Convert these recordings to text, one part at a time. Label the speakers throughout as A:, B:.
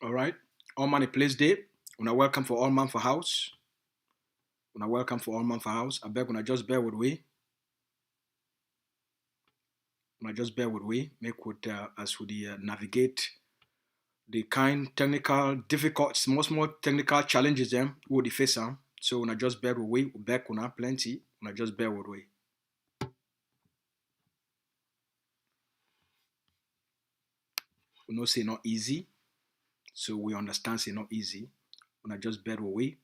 A: All right. All man a place day. Una welcome for all man for house. Una welcome for all man for house. I beg una just bear with we. Una just bear with we. Make with as we navigate the kind technical difficult small technical challenges them we will face them. So una just bear with we. We back una plenty. Una just bear with we. We know say not easy. So we understand say not easy. Una just bear with we.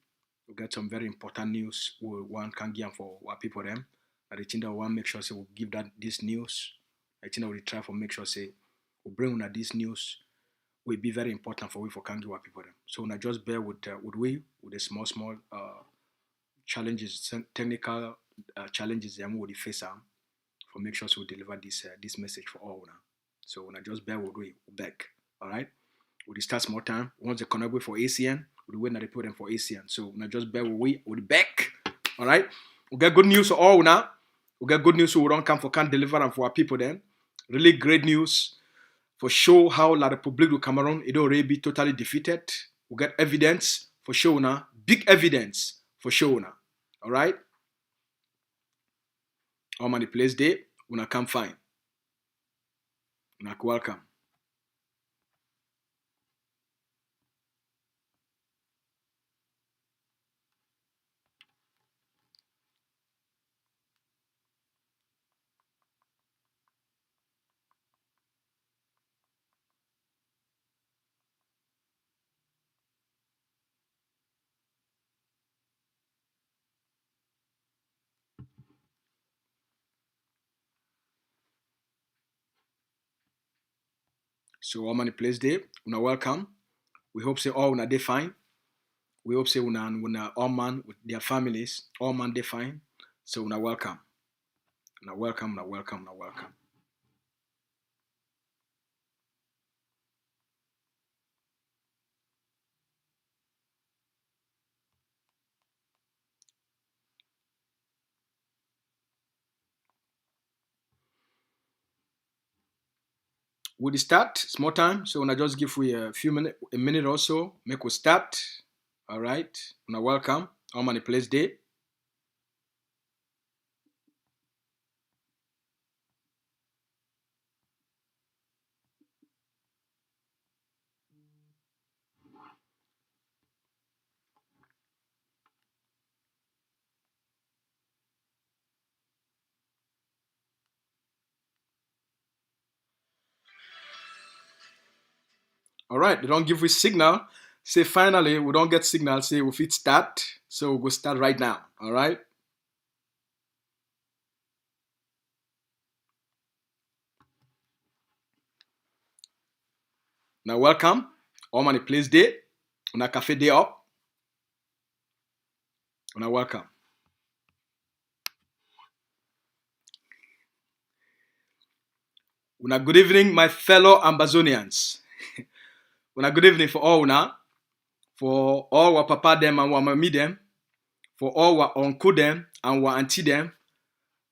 A: We get some very important news we one can give for our people them. And the thing that we want make sure say we give that this news. I think that we try for make sure say we bring on this news will be very important for we for can give our people them. So now just bear with we with the small challenges, technical challenges them we face for make sure so we deliver this message for all now. So now just bear with we back. All right. We start small time. Once they connect with for ACN, we wait now they put them for ACN. So now just bear with we back. All right. We get good news for all now. We get good news so we don't come for can deliver them for our people then. Really great news for show how La République du Cameroun it already be totally defeated. We get evidence for show now, big evidence for show now. All right. All man the place day, una come fine. Una welcome. So all man the place day, una welcome. We hope say all una they fine. We hope say una all man with their families, all man they fine. So una welcome. Una welcome, una welcome, una welcome. We'll start small time. So when I just give we a few minutes, a minute or so, make we start. All right. Una welcome. All man the place day. All right, they don't give we signal. Say finally, we don't get signal. Say we fit start. So we'll start right now. All right. Now welcome. All man the place day. Una cafe day up. Una welcome. Una good evening, my fellow Ambazonians. Una good evening for all una. For all our papa them and our mommy them. For all our uncle them and our auntie them.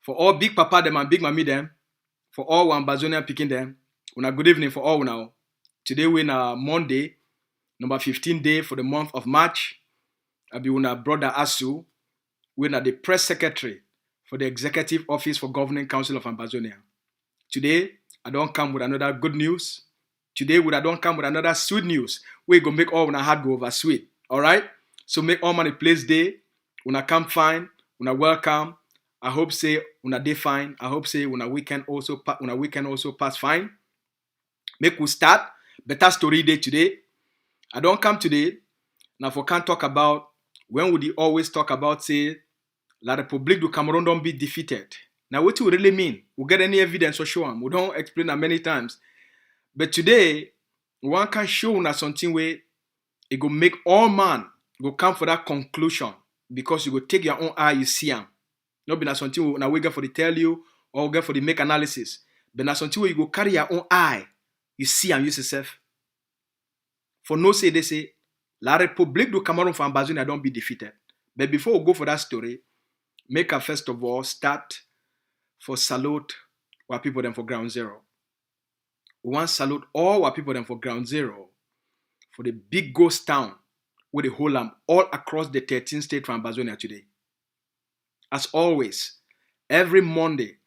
A: For all big papa them and big mommy them. For all our Ambazonian picking them. Una good evening for all now. Today we na Monday, number 15 day for the month of March. I be una brother Asu. We na the press secretary for the executive office for governing council of Ambazonia. Today I don't come with another good news. Today I don't come with another sweet news. We go make all una heart go over sweet. All right. So make all money place day. Una come fine. Una welcome. I hope say una day fine. I hope say una weekend also pass fine. Make we start. Better story day today. I don't come today. Now for can't talk about when would you always talk about say La République du Cameroun don't be defeated. Now what do we really mean? We get any evidence or show them. We don't explain that many times. But today, one can show us something where it go make all man go come for that conclusion because you go take your own eye, you see them. Not be na something now we get for the tell you or get for the make analysis. But na something where you go carry your own eye, you see and use yourself. For no say they say La République du Cameroun for Ambazonian don't be defeated. But before we go for that story, make a first of all start for salute our people them for ground zero. We want to salute all our people them for ground zero for the big ghost town where they hold them all across the 13 states from Ambazonia today. As always, every Monday,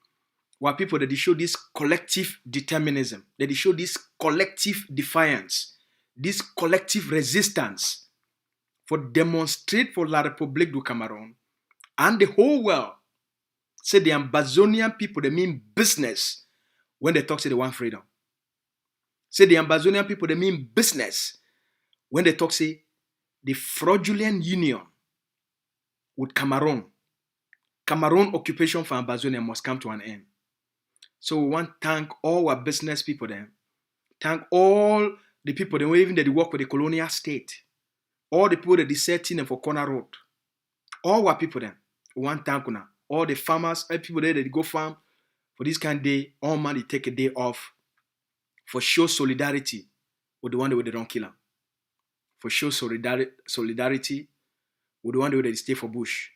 A: where people that they show this collective determinism, that they show this collective defiance, this collective resistance for demonstrate for La République du Cameroun and the whole world. Say the Ambazonian people, they mean business when they talk say they want freedom. Say the Ambazonian people, they mean business when they talk say the fraudulent union with Cameroun. Cameroon occupation for Ambazonia must come to an end. So we want to thank all our business people then. Thank all the people that even that they work with the colonial state. All the people that they set in for corner road. All our people then. We want to thank you now. All the farmers, all people there that they go farm for this kind of day, all man they take a day off for show solidarity with the one that they don't kill them. For show solidarity with the one that they stay for bush.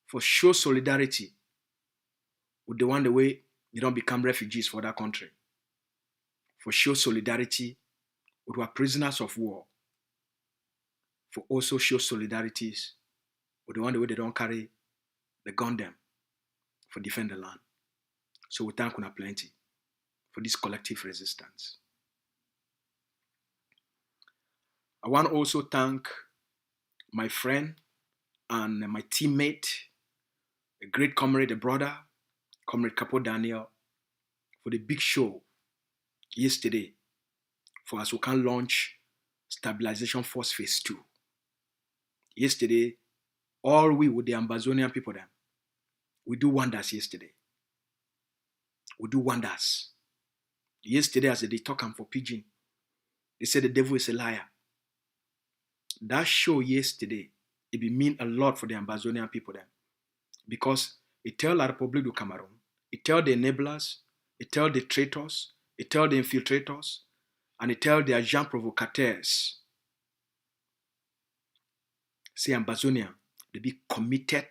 A: For show solidarity with the one the way they don't become refugees for that country. For show solidarity with our prisoners of war. For also show solidarities with the one the way they don't carry the gun them for defend the land. So we thank you plenty for this collective resistance. I want to also thank my friend and my teammate, a great comrade, a brother, Comrade Capo Daniel, for the big show yesterday for us we can launch Stabilization Force Phase 2. Yesterday, all we with the Ambazonian people then, we do wonders yesterday. We do wonders. Yesterday, as they talk for pidgin, they said the devil is a liar. That show yesterday, it mean a lot for the Ambazonian people then. Because it tell La République du Cameroun, it tell the enablers, it tell the traitors, it tell the infiltrators, and it tell the agents provocateurs. Say Ambazonian, they be committed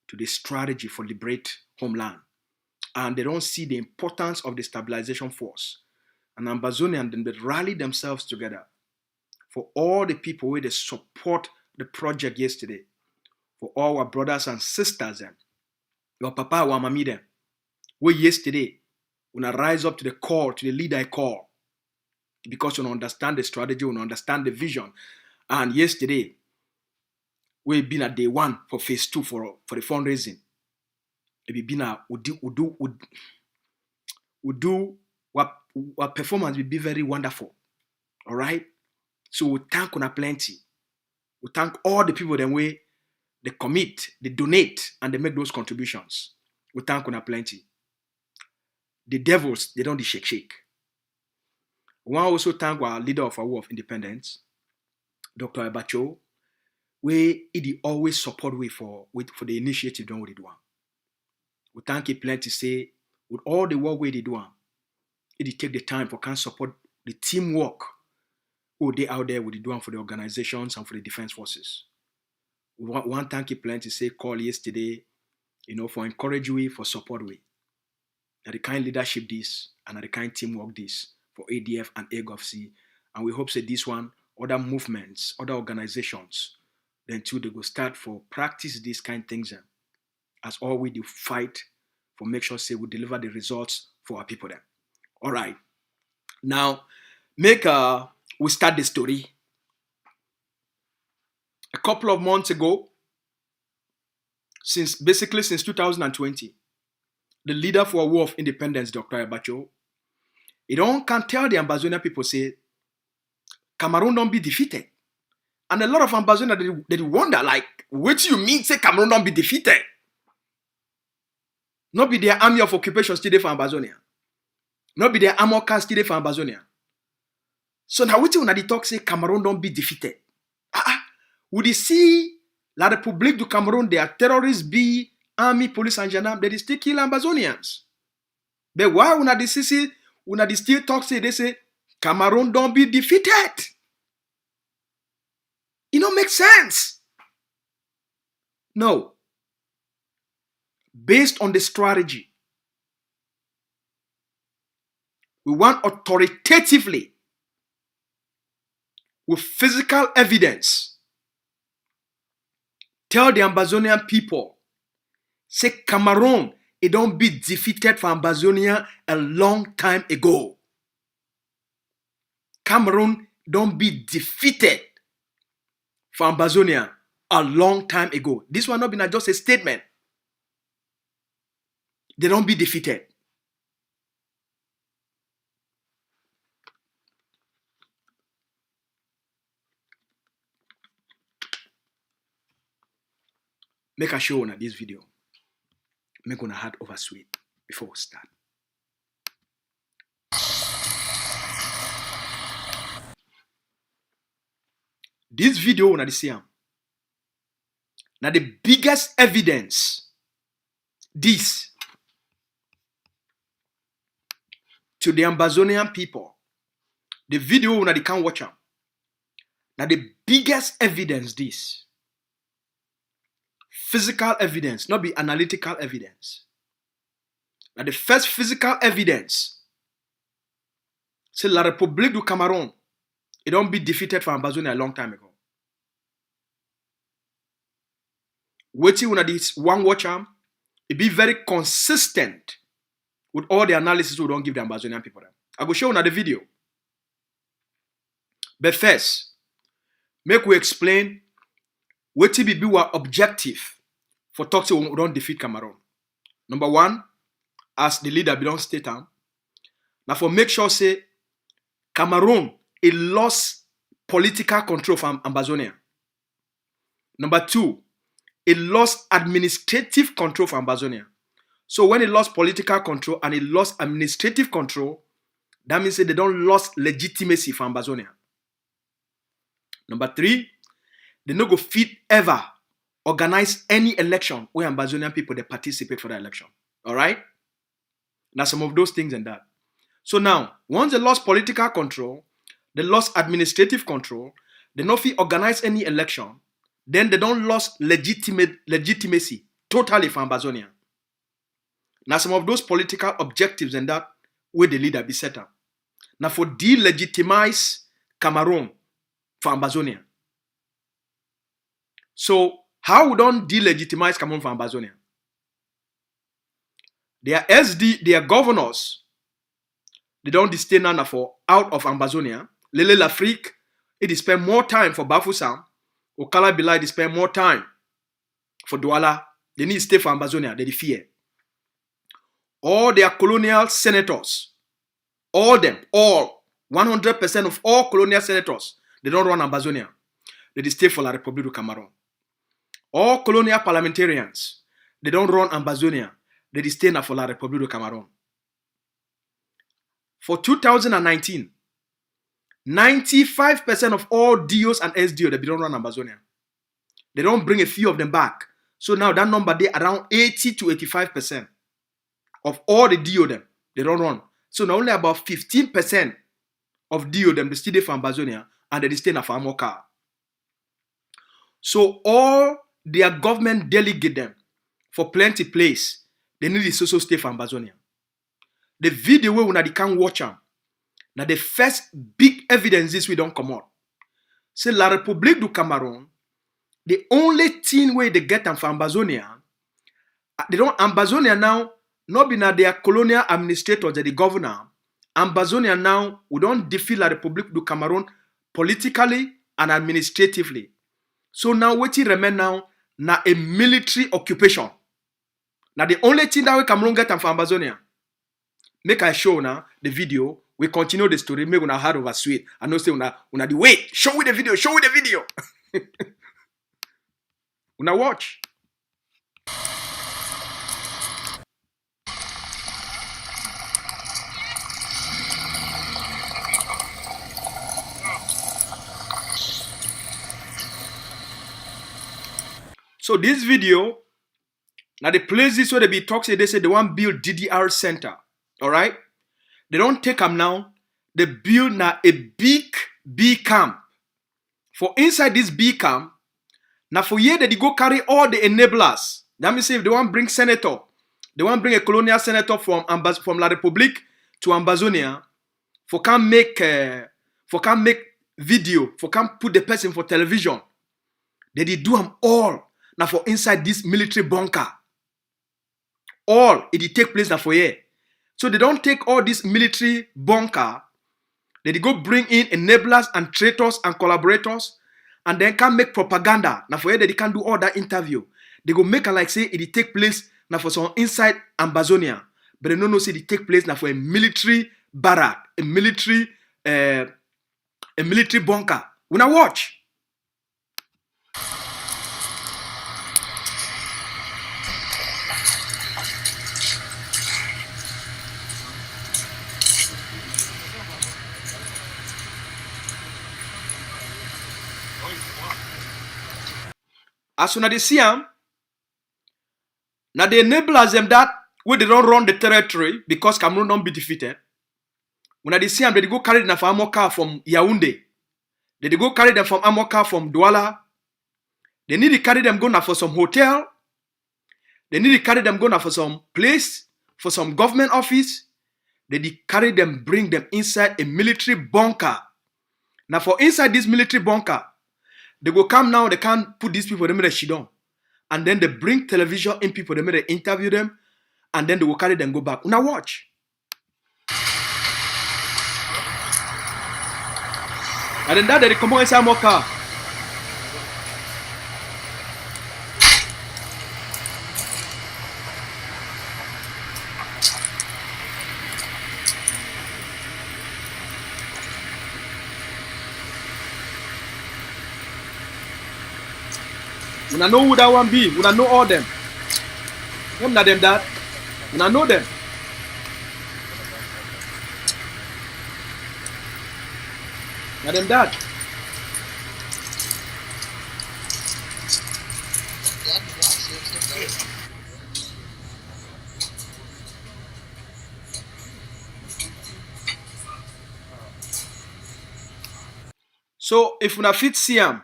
A: to the strategy for liberate homeland. And they don't see the importance of the stabilization force. And Ambazonian, then they rally themselves together for all the people where they support the project yesterday. For all our brothers and sisters, them, your papa, our mommy, them, where yesterday, when I rise up to the call, to the leader I call, because you understand the strategy, you understand the vision. And yesterday, we've been at day 1 for phase 2 for the fundraising. We do what performance will be very wonderful. All right. So we thank you plenty. We thank all the people that way they commit, they donate, and they make those contributions. We thank you plenty. The devils, they don't shake. We want also thank our leader of our War of Independence, Dr. Abacho, where he always support for the initiative done what they do. We thank you plenty say with all the work we they do. It take the time for can support the teamwork who they out there with the doing for the organizations and for the defense forces. We want thank you plenty say call yesterday, for encourage we, for support we. That the kind leadership this and the kind teamwork this for ADF and AGOFC. And we hope say this one, other movements, other organizations, then too they go start for practice these kind of things. As all we do fight for make sure say we deliver the results for our people then. All right. Now, we start the story. A couple of months ago, since 2020, the leader for a War of Independence, Dr. Abacho, he can tell the Ambazonian people say, Cameroun don't be defeated. And a lot of Ambazonians, they wonder, like, what do you mean say Cameroun don't be defeated? Not be their army of occupation still there for Ambazonia. Not be their armor cast still there for Ambazonia. So now what you when they talk say Cameroun don't be defeated? Would you see La République du Cameroun, their terrorists be army, police, and gendarme, they still kill Ambazonians. But why when they still talk say they say Cameroun don't be defeated? It don't make sense. No. Based on the strategy, we want authoritatively with physical evidence, tell the Ambazonian people, say Cameroun, it don't be defeated for Ambazonia a long time ago. Cameroun don't be defeated for Ambazonia a long time ago. This one not been just a statement. They don't be defeated. Make a show on this video. Make una heart over sweet before we start. This video una the same. Now the biggest evidence this to the Ambazonian people. The video una they can't watch them. Now the biggest evidence this. Physical evidence, not be analytical evidence. Now the first physical evidence, say La République du Cameroun, it don't be defeated for Ambazonia a long time ago. Waiting when this one watch it be very consistent with all the analysis we don't give the Ambazonian people. I go show you the video. But first, make we explain what be our objective for talking we don't defeat Cameroun. Number one, as the leader belong state now for make sure say Cameroun it lost political control from Ambazonia. Number two, it lost administrative control from Ambazonia. So when it lost political control and it lost administrative control, that means that they don't lost legitimacy from Ambazonia. Number three, they no go fit ever organize any election where Ambazonian people they participate for the election. All right? Now some of those things and that. So now, once they lost political control, they lost administrative control, they no fit organize any election, then they don't lost legitimacy totally for Ambazonia. Now some of those political objectives and that where the leader be set up. Now for delegitimize Cameroun for Ambazonia. So how we don't delegitimize Cameroun for Ambazonia? Their SD, their governors, they don't stay now for out of Ambazonia. Lele l'Afrique, it spend more time for Bafoussam. Okala Bilai, they spend more time for Douala. They need to stay for Ambazonia. They fear. All their colonial senators, all 100% of all colonial senators, they don't run Ambazonia. They stay for La République du Cameroun. All colonial parliamentarians, they don't run Ambazonia. They stay now for La République du Cameroun. For 2019, 95% of all DOs and SDO, they don't run Ambazonia. They don't bring a few of them back. So now that number, they around 80 to 85% of all the DO them, they don't run. So now only about 15% of DO them, they stay for Ambazonia, and they stay now for Amoka. So all their government delegate them for plenty place. They need to also stay for Ambazonia. The video where we can watch them. Now the first big evidence this we don't come out. Say La République du Cameroun, the only thing where they get them for Ambazonia, they don't Ambazonia now, not be now their colonial administrators, the governor. Ambazonia now, we don't defeat La République du Cameroun politically and administratively. So now what it remain now a military occupation. Now the only thing that we Cameroun get from Ambazonia. Make I show now the video. We continue the story. Make una hard over sweet. I know say una the wait. Show me the video. Show me the video. Una watch. So this video, now the places where they be talking, they say they want to build DDR center. All right? They don't take them now. They build now a big B camp. For inside this B camp, now for here they go carry all the enablers. That means if they want to bring senator, they want to bring a colonial senator from La République to Ambazonia, for can make video for come put the person for television. They did do them all now for inside this military bunker. All it did take place now for here. So they don't take all this military bunker. They go bring in enablers and traitors and collaborators, and then can make propaganda. Now for here they can do all that interview. They go make a like say it take place now for some inside Ambazonian, but they no say it take place now for a military barrack, a military bunker. We now watch. As soon as they see them, now they enablers them that where they don't run the territory because Cameroun don't be defeated. When they see them, they go carry them from Amoka from Yaoundé. They go carry them from Amoka from Douala. They need to carry them go now for some hotel. They need to carry them go now for some place, for some government office. They carry them, bring them inside a military bunker. Now for inside this military bunker, they go come now, they can't put these people, they make a shidon. And then they bring television in people, they make a interview them, and then they will carry them, go back. Now watch. And then that they come inside more car. Una know who that one be. Una know all them. Them not them that. Una know them. Not them that. So if una fit see them,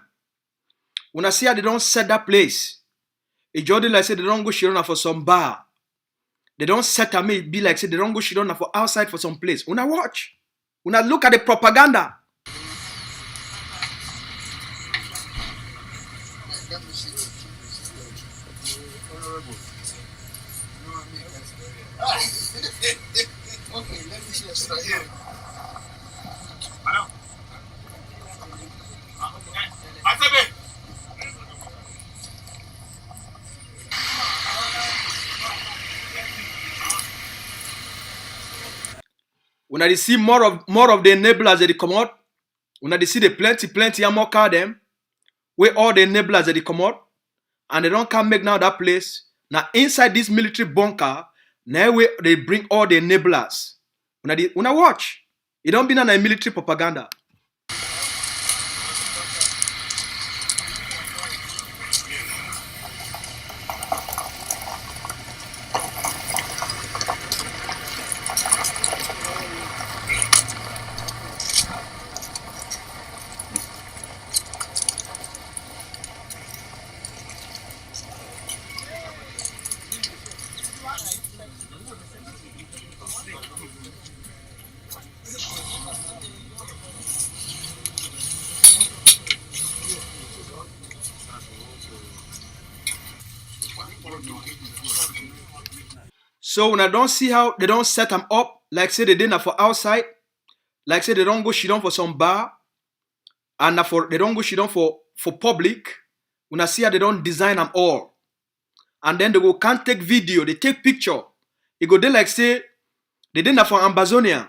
A: una see how they don't set that place. A Jordan like say they don't go shirona for some bar. They don't set them, it be like say they don't go shirona for outside for some place. Una watch. Una look at the propaganda.
B: Okay, let me see a start here.
A: When I see more of the enablers that they come out, when I see the plenty and more car them, where all the enablers that they come out, and they don't come make now that place. Now inside this military bunker, now where they bring all the enablers. When I watch, it don't be none of military propaganda. So when I don't see how they don't set them up, like say they didn't for outside, like say they don't go shit on for some bar, and they don't go shit on for public. When I see how they don't design them all, and then they go can't take video, they take picture. It go there like say they didn't for Ambazonian,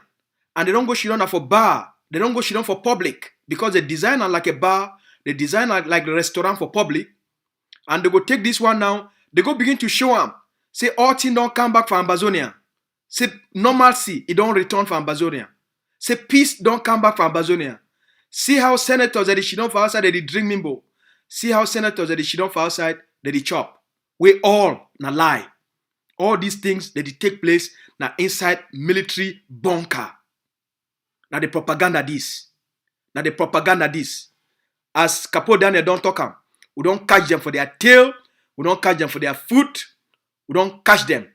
A: and they don't go shit on for bar, they don't go shit on for public because they design them like a bar, they design like a restaurant for public, and they go take this one now, they go begin to show them. Say all things don't come back from Ambazonian. Say normalcy, it don't return from Ambazonian. Say peace don't come back from Ambazonian. See how senators that they shit on for outside, they drink mimbo. See how senators that they shit on for outside, they chop. We all na lie. All these things that they take place na inside military bunker. Now the propaganda this. Now the propaganda this. As Capo Daniel don't talk am, we don't catch them for their tail, we don't catch them for their foot. We don't catch them.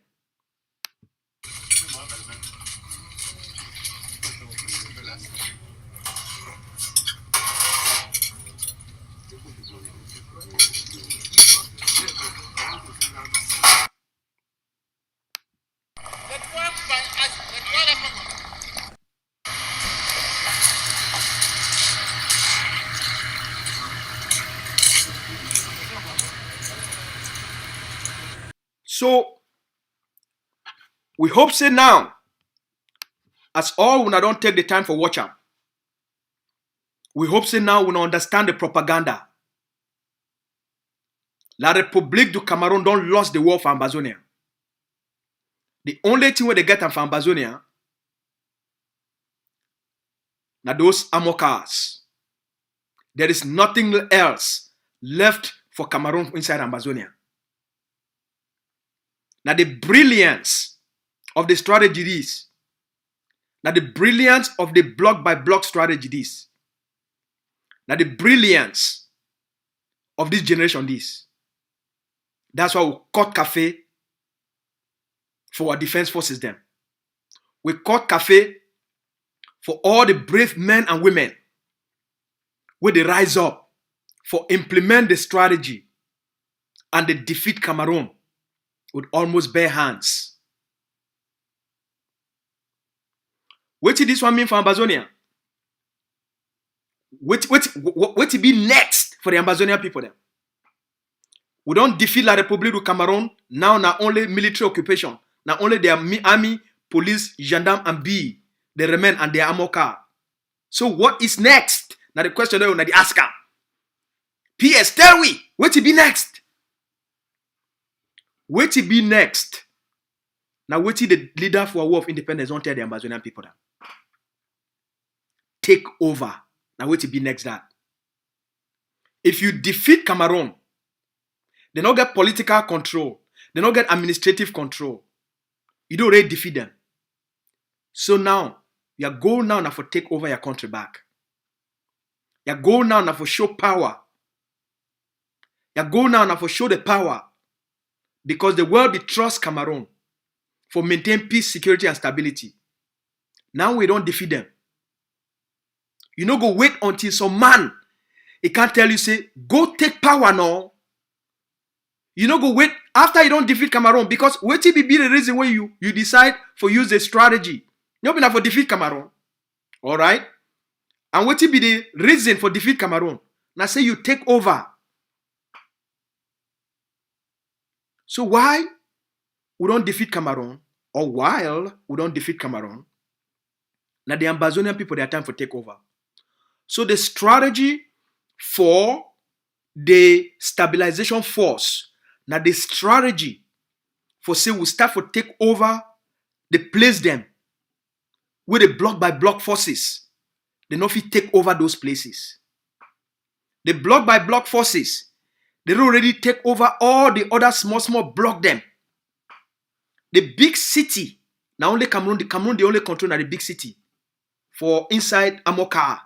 A: So we hope say now, as all una don't take the time for watch am, we hope say now we understand the propaganda. La République du Cameroun don't lost the war for Ambazonian. The only thing where they get from Ambazonian, now those armor cars. There is nothing else left for Cameroon inside Ambazonian. Now the brilliance of the strategy is, now the brilliance of the block by block strategy is, now the brilliance of this generation is. That's why we cut cafe for our defense forces them. We cut cafe for all the brave men and women where they rise up for implement the strategy and they defeat Cameroon with almost bare hands. What did this one mean for Ambazonia? What will be next for the Ambazonian people then? We don't defeat La République du Cameroun. Now not only military occupation, not only their army, police, gendarme, and B, they remain and their armor car. So what is next? Now the question that we ask her. PS, tell we, what will be next? What will be next? Now what will the leader for a war of independence don't tell the Ambazonian people that? Take over. Now what will be next that? If you defeat Cameroon, they don't get political control. They don't get administrative control. You don't already defeat them. So now, your goal now for take over your country back. Your goal now for show power. Your goal now for show the power. Because the world be trust Cameroon for maintain peace, security, and stability. Now we don't defeat them. You know, go wait until some man, he can't tell you, say, go take power now. You know, go wait after you don't defeat Cameroon, because what will be the reason why you decide for use a strategy? You don't for defeat Cameroon. All right? And what will be the reason for defeat Cameroon? Now say you take over. So why we don't defeat Cameroon, or while we don't defeat Cameroon, now the Ambazonian people, they are time for take over. So the strategy for the stabilization force, now the strategy for say we start for take over the place them with the block by block forces. They not fit take over those places. The block by block forces, they already take over all the other small block them. The big city, now only Cameroon, they only control now the big city for inside Amoka.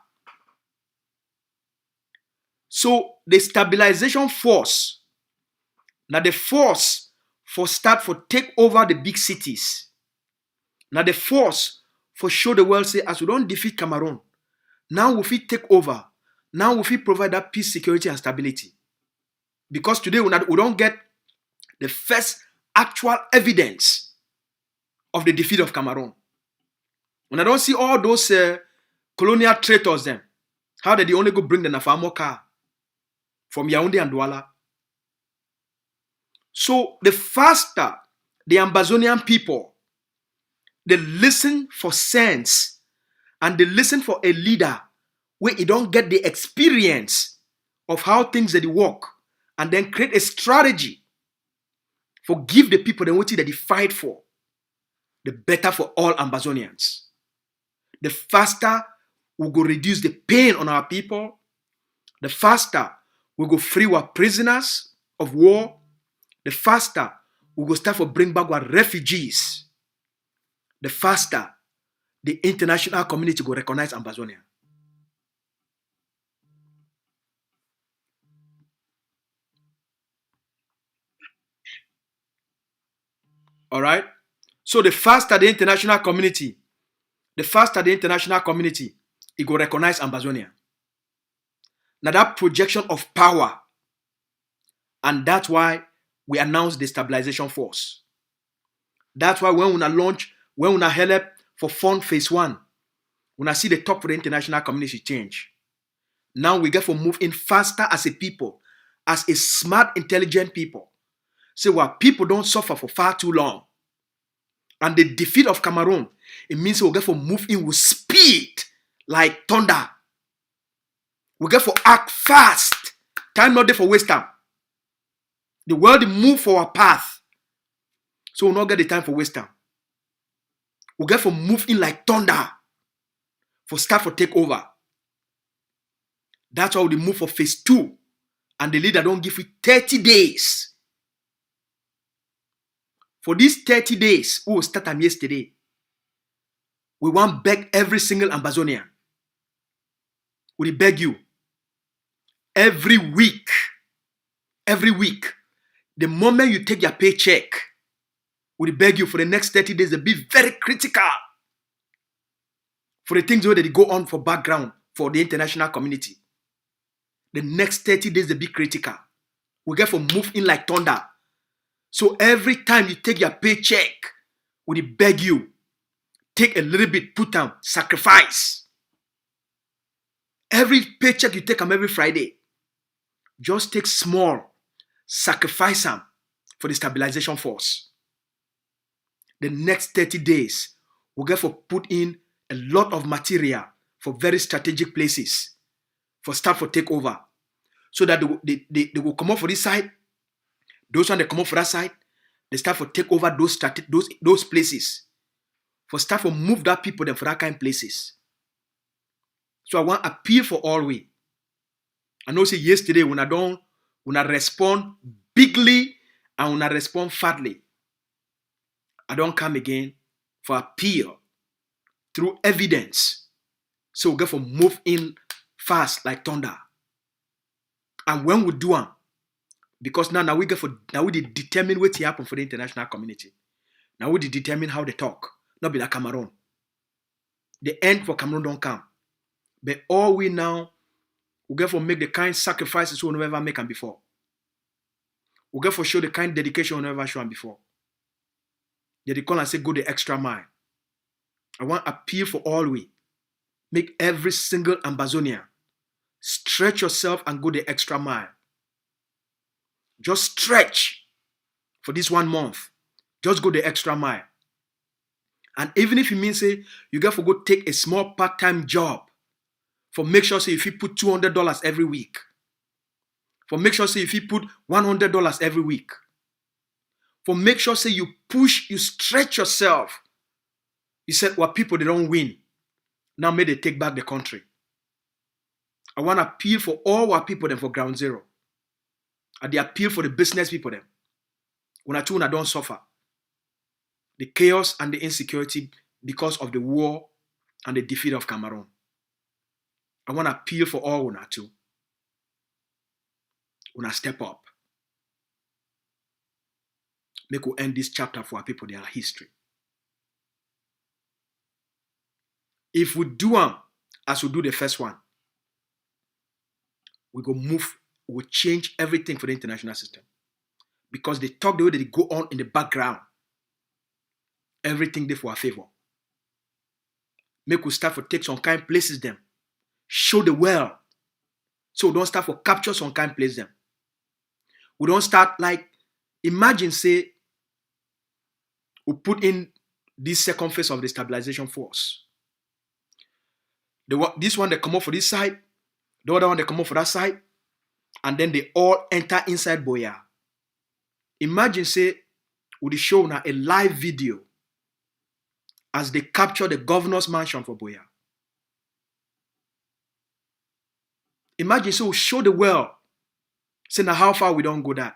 A: So the stabilization force, now the force for start for take over the big cities. Now the force for show the world say, as we don't defeat Cameroon, now we fit take over. Now we fit provide that peace, security, and stability. Because today we don't get the first actual evidence of the defeat of Cameroon. When I don't see all those colonial traitors them, how did they only go bring the Nafamo car from Yaoundé and Douala? So the faster the Ambazonian people, they listen for sense and they listen for a leader where you don't get the experience of how things that they work, and then create a strategy for give the people the what that they fight for, the better for all Ambazonians. The faster we go reduce the pain on our people, the faster we go free our prisoners of war, the faster we go start for bring back our refugees, the faster the international community will recognize Ambazonia. All right? So the faster the international community, it will recognize Ambazonia. Now that projection of power, and that's why we announced the stabilization force. That's why when we help for fund phase 1, when I see the talk for the international community change. Now we get to move in faster as a people, as a smart, intelligent people. So what people don't suffer for far too long. And the defeat of Cameroun, it means we'll get for move in with speed like thunder. We get for act fast. Time not there for waste time. The world move for our path. So we'll not get the time for waste time. We get for move in like thunder. For start for take over. That's why we move for phase 2. And the leader don't give you 30 days. For these 30 days, we will start them yesterday. We want beg every single Ambazonian. We beg you. Every week, the moment you take your paycheck, we beg you for the next 30 days to be very critical for the things that they go on for background for the international community. The next 30 days to be critical. We get for move in like thunder. So every time you take your paycheck, we beg you, take a little bit, put down, sacrifice. Every paycheck you take them every Friday, just take small, sacrifice them for the stabilization force. The next 30 days, we get for put in a lot of material for very strategic places, for start for take over. So that they will come up for this side. Those one they come up for that side, they start for take over those places. For start for move that people then for that kind of places. So I want to appeal for all we. I know say yesterday when I respond bigly and when I respond fatly, I don't come again for appeal through evidence. So we get for move in fast like thunder. And when we do them, because now we determine what happen for the international community. Now we determine how they talk. Not be like Cameroun. The end for Cameroun don't come. But all we now, we get for make the kind sacrifices we never make them before. We get for show the kind dedication we never show them before. They call and say go the extra mile. I want to appeal for all we. Make every single Ambazonian stretch yourself and go the extra mile. Just stretch for this 1 month. Just go the extra mile. And even if you mean say you got to go take a small part-time job, for make sure say if you put $200 every week, for make sure say if you put $100 every week, for make sure say you push, you stretch yourself. You said what people they don't win. Now may they take back the country. I want to appeal for all our people them for ground zero. And the appeal for the business people them. When I don't suffer. The chaos and the insecurity because of the war and the defeat of Cameroun. I want to appeal for all una too. Una step up. Make we end this chapter for our people, their history. If we do them as we do the first one, we go move, we change everything for the international system. Because they talk the way that they go on in the background. Everything there for our favor. Make we start for take some kind places them. Show the world. So we don't start for capture some kind place them. We don't start like, imagine say, we put in this second phase of the stabilization force. This one they come up for this side, the other one they come up for that side, and then they all enter inside Boya. Imagine say, we show now a live video as they capture the governor's mansion for Boya. Imagine so we show the world, say now how far we don't go that.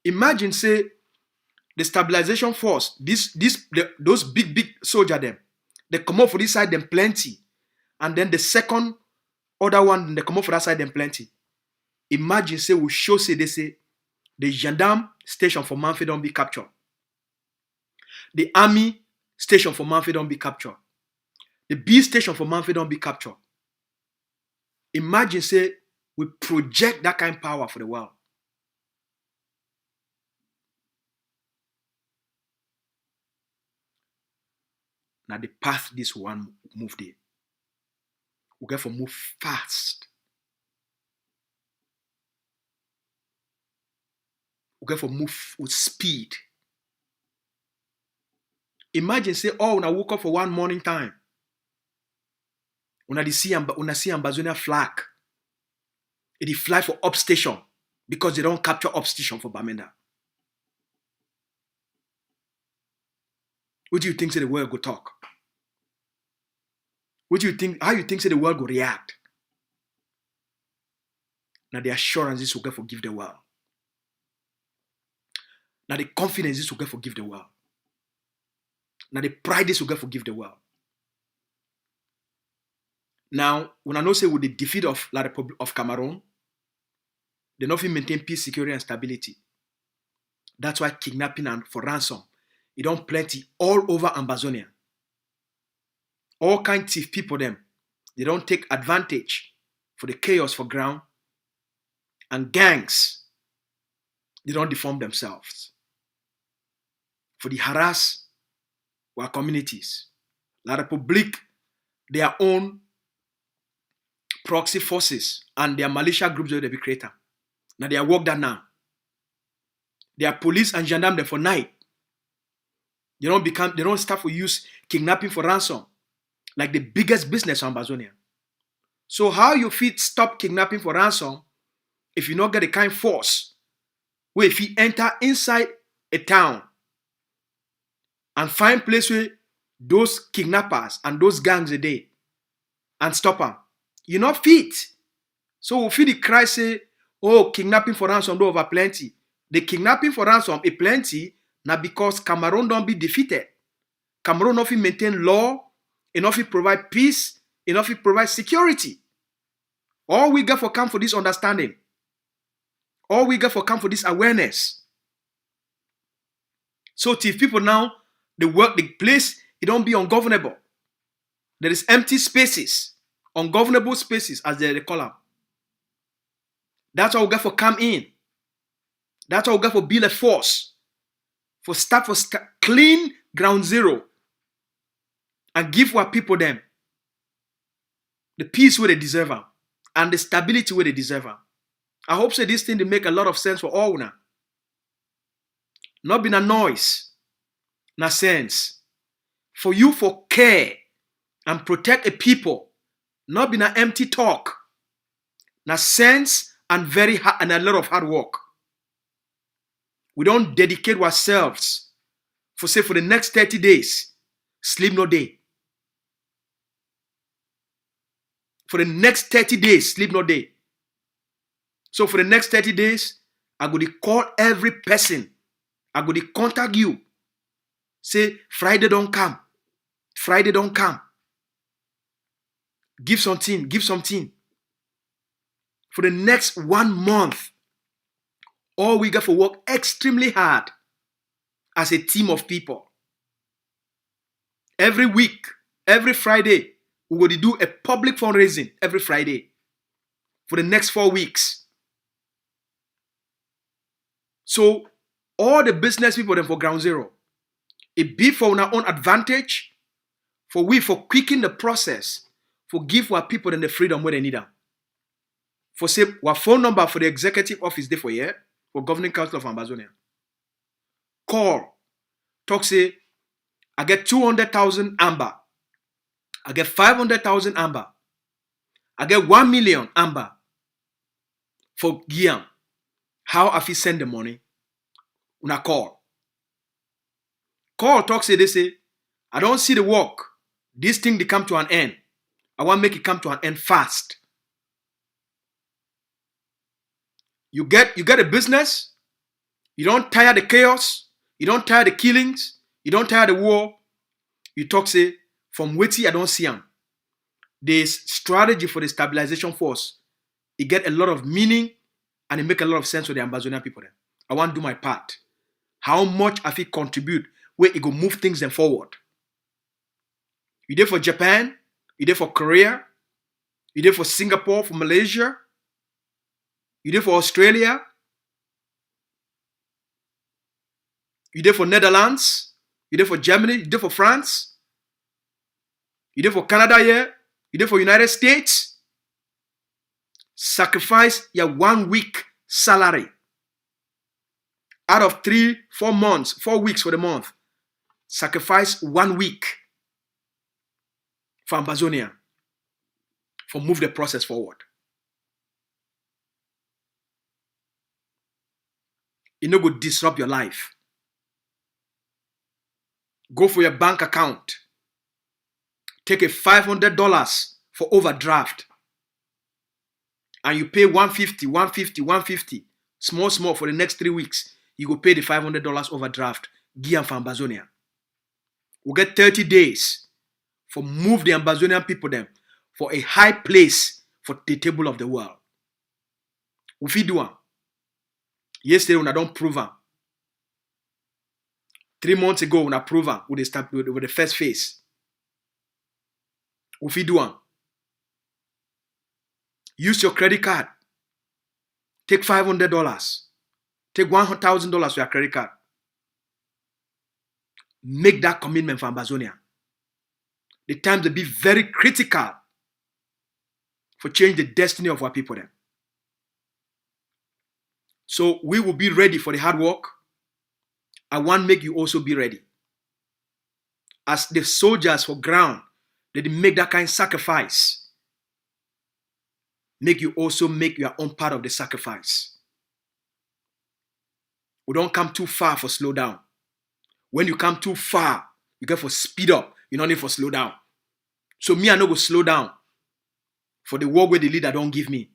A: Imagine say the stabilization force, those big soldier them, they come up for this side them plenty, and then the second other one they come up for that side them plenty. Imagine say we show say they say the gendarme station for Manfred don't be captured. The army station for Manfred don't be captured. The B station for Manfred don't be captured. Imagine say we project that kind of power for the world. Now the path this one move there. We get to move fast. we get for move with speed. Imagine say, oh, una woke up for one morning time. Una see Ambazonian flag. It fly for up station because they don't capture up station for Bamenda. What do you think say the world go talk? What do you think? How you think say the world go react? Now the assurance this will get forgive the world. Now the confidence this will get forgive the world. Now the pride this will get forgive the world. Now, when I know say with the defeat of La Republic of Cameroun, they not maintain peace, security, and stability. That's why kidnapping and for ransom, it don't plenty all over Ambazonian. All kinds of people them, they don't take advantage for the chaos for ground, and gangs, they don't deform themselves for the harass our communities. La Republique, their own proxy forces and their militia groups that they be created. Now they are work that now. Their police and gendarme for night. They don't start for use kidnapping for ransom. Like the biggest business on Ambazonian. So how you fit stop kidnapping for ransom if you not get the kind force where if you enter inside a town and find place where those kidnappers and those gangs are there and stop them. You not fit. So we feel the cry say, oh, kidnapping for ransom do over plenty. The kidnapping for ransom is plenty now because Cameroun don't be defeated. Cameroun not maintain law, enough provide peace, enough provide security. All we got for come for this understanding. All we got for come for this awareness. So if people now, the place, it don't be ungovernable. There is empty spaces, ungovernable spaces as they call them. That's how we got for come in. That's how we got for build a force. For clean ground zero. And give our people them the peace where they deserve them. And the stability where they deserve them. I hope so this thing will make a lot of sense for all now. Not been a noise. Na sense. For you for care and protect a people. Not been an empty talk. Na sense and and a lot of hard work. We don't dedicate ourselves for say for the next 30 days. Sleep no day. For the next 30 days, sleep no day. So for the next 30 days, I go to call every person. I go to contact you. Say, Friday don't come. Friday don't come. Give something, give something. For the next 1 month, all we got to work extremely hard as a team of people. Every week, every Friday, we will do a public fundraising every Friday for the next 4 weeks. So, all the business people them for ground zero, it be for our own advantage, for quicken the process, for give our people them the freedom where they need them. For say, our phone number for the executive office there for here, for Governing Council of Ambazonian. Call, talk say, I get 200,000 amber. I get 500,000 amber. I get 1 million amber for Guillaume. How have you send the money? Una call. Call, talk, say, they say, I don't see the work. This thing, they come to an end. I want to make it come to an end fast. You get a business. You don't tire the chaos. You don't tire the killings. You don't tire the war. You talk, say, from witty, I don't see them. This strategy for the stabilization force, it get a lot of meaning and it make a lot of sense for the Ambazonian people. Then. I want to do my part. How much have it contribute where it go move things then forward? You there for Japan? You there for Korea? You there for Singapore, for Malaysia? You there for Australia? You there for Netherlands? You there for Germany? You there for France? You there for Canada here? You there for United States? Sacrifice your 1 week salary Out of 3-4 months, 4 weeks for the month, sacrifice 1 week for Ambazonian, for move the process forward. It no go disrupt your life. Go for your bank account. Take a $500 for overdraft. And you pay $150, small for the next 3 weeks. You go pay the $500 overdraft. Give for Ambazonian. We'll get 30 days for move the Ambazonian people them for a high place for the table of the world. If you do one, yesterday when I don't prove them, 3 months ago when I prove them with the first phase. If you do one, use your credit card. Take $500. Take $1,000 for your credit card. Make that commitment for Ambazonian. The times will be very critical for change the destiny of our people then. So we will be ready for the hard work. I want to make you also be ready. As the soldiers for ground, they make that kind of sacrifice. Make you also make your own part of the sacrifice. We don't come too far for slow down. When you come too far, you get for speed up. You don't need for slow down. So me, I no go slow down for the work where the leader don't give me.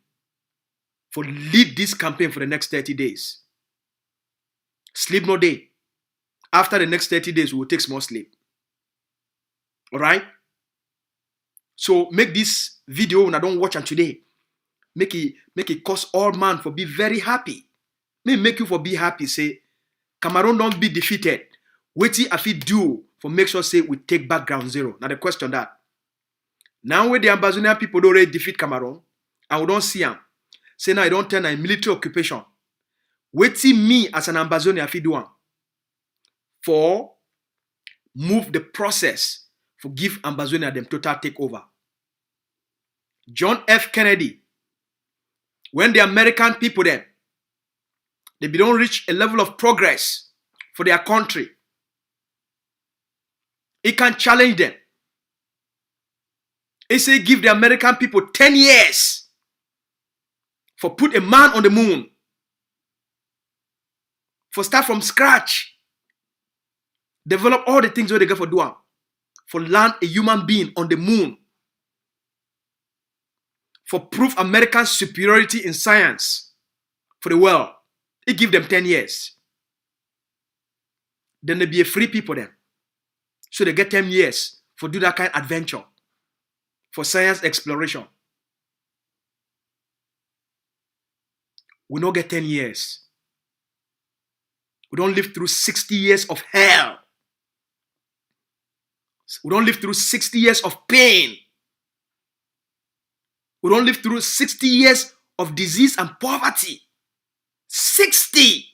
A: For lead this campaign for the next 30 days. Sleep no day. After the next 30 days, we will take small sleep. All right? So make this video when I don't watch it today. Make it cause all man for be very happy. Make you for be happy. Say, Cameroun don't be defeated. Wait till if it do for make sure say we take back ground zero. Now the question that. Now when the Ambazonian people don't already defeat Cameroun, and we don't see them. Say now I don't turn a military occupation. Wait till me as an Ambazonian if do one. For move the process for give Ambazonia them total takeover. John F. Kennedy, when the American people then, they don't reach a level of progress for their country, he can challenge them. He say give the American people 10 years for put a man on the moon, for start from scratch, develop all the things where they get for doing, for land a human being on the moon, for prove American superiority in science for the world. He give them 10 years. Then they be a free people then. So they get 10 years for do that kind of adventure, for science exploration. We don't get 10 years. We don't live through 60 years of hell. We don't live through 60 years of pain. We don't live through 60 years of disease and poverty. 60!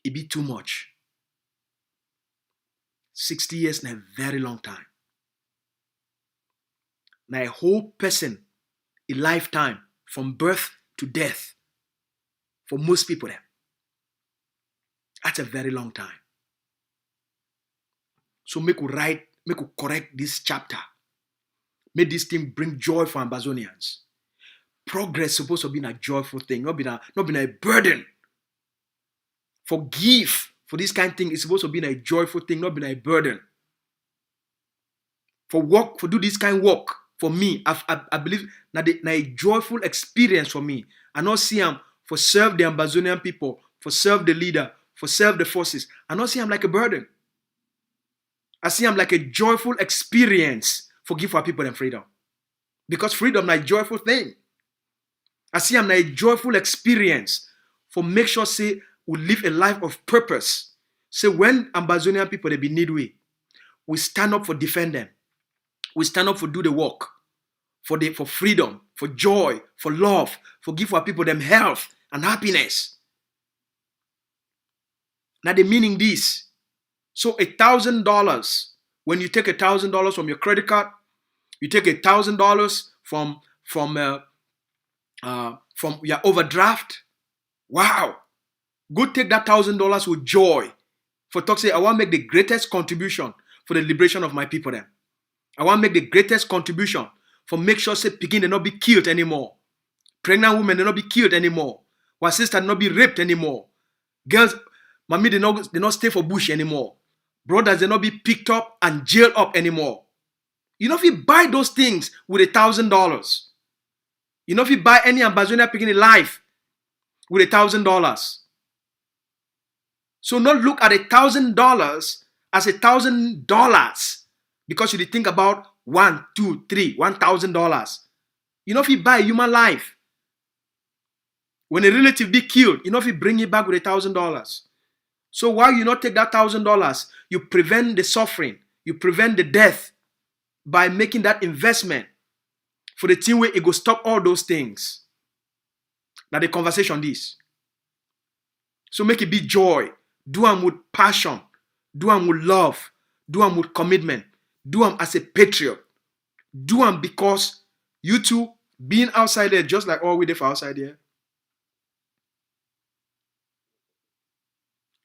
A: It be too much. 60 years is a very long time. Now a whole person, a lifetime, from birth to death, for most people there. That's a very long time. So make we correct this chapter. Make this thing bring joy for Ambazonians. Progress supposed to be a joyful thing, not be a burden. Forgive for this kind of thing is supposed to be a joyful thing, not be a burden. For do this kind of work for me, I believe na a joyful experience for me. I not see him for serve the Ambazonian people, for serve the leader, for serve the forces. I not see him like a burden. I see him like a joyful experience for give our people them freedom. Because freedom is a joyful thing. I see him like a joyful experience for make sure say we live a life of purpose. Say when Ambazonian people they be need we stand up for defend them. We stand up for do the work. For freedom, for joy, for love, for give our people them health and happiness. Now the meaning this. So $1,000, when you take $1,000 from your credit card, you take $1,000 from your overdraft. Wow, Go take that $1,000 with joy. For talk say, I want to make the greatest contribution for the liberation of my people then. I want to make the greatest contribution for make sure say pikin they not be killed anymore. Pregnant women they not be killed anymore. Our sister not be raped anymore. Girls, mommy they not stay for bush anymore. Brothers they not be picked up and jailed up anymore. You know if you buy those things with $1,000. You know if you buy any Ambazonian pikin in life with $1,000. So not look at $1,000 as $1,000 because you think about $1,000, $2,000, $3,000, $1,000. You know if you buy a human life. When a relative be killed, you know if you bring it back with $1,000. So while you not take that $1,000, you prevent the suffering, you prevent the death by making that investment for the team where it go stop all those things. Now the conversation this. So make it be joy. Do them with passion. Do them with love. Do them with commitment. Do them as a patriot. Do them because you two being outside there just like all we did for outside there.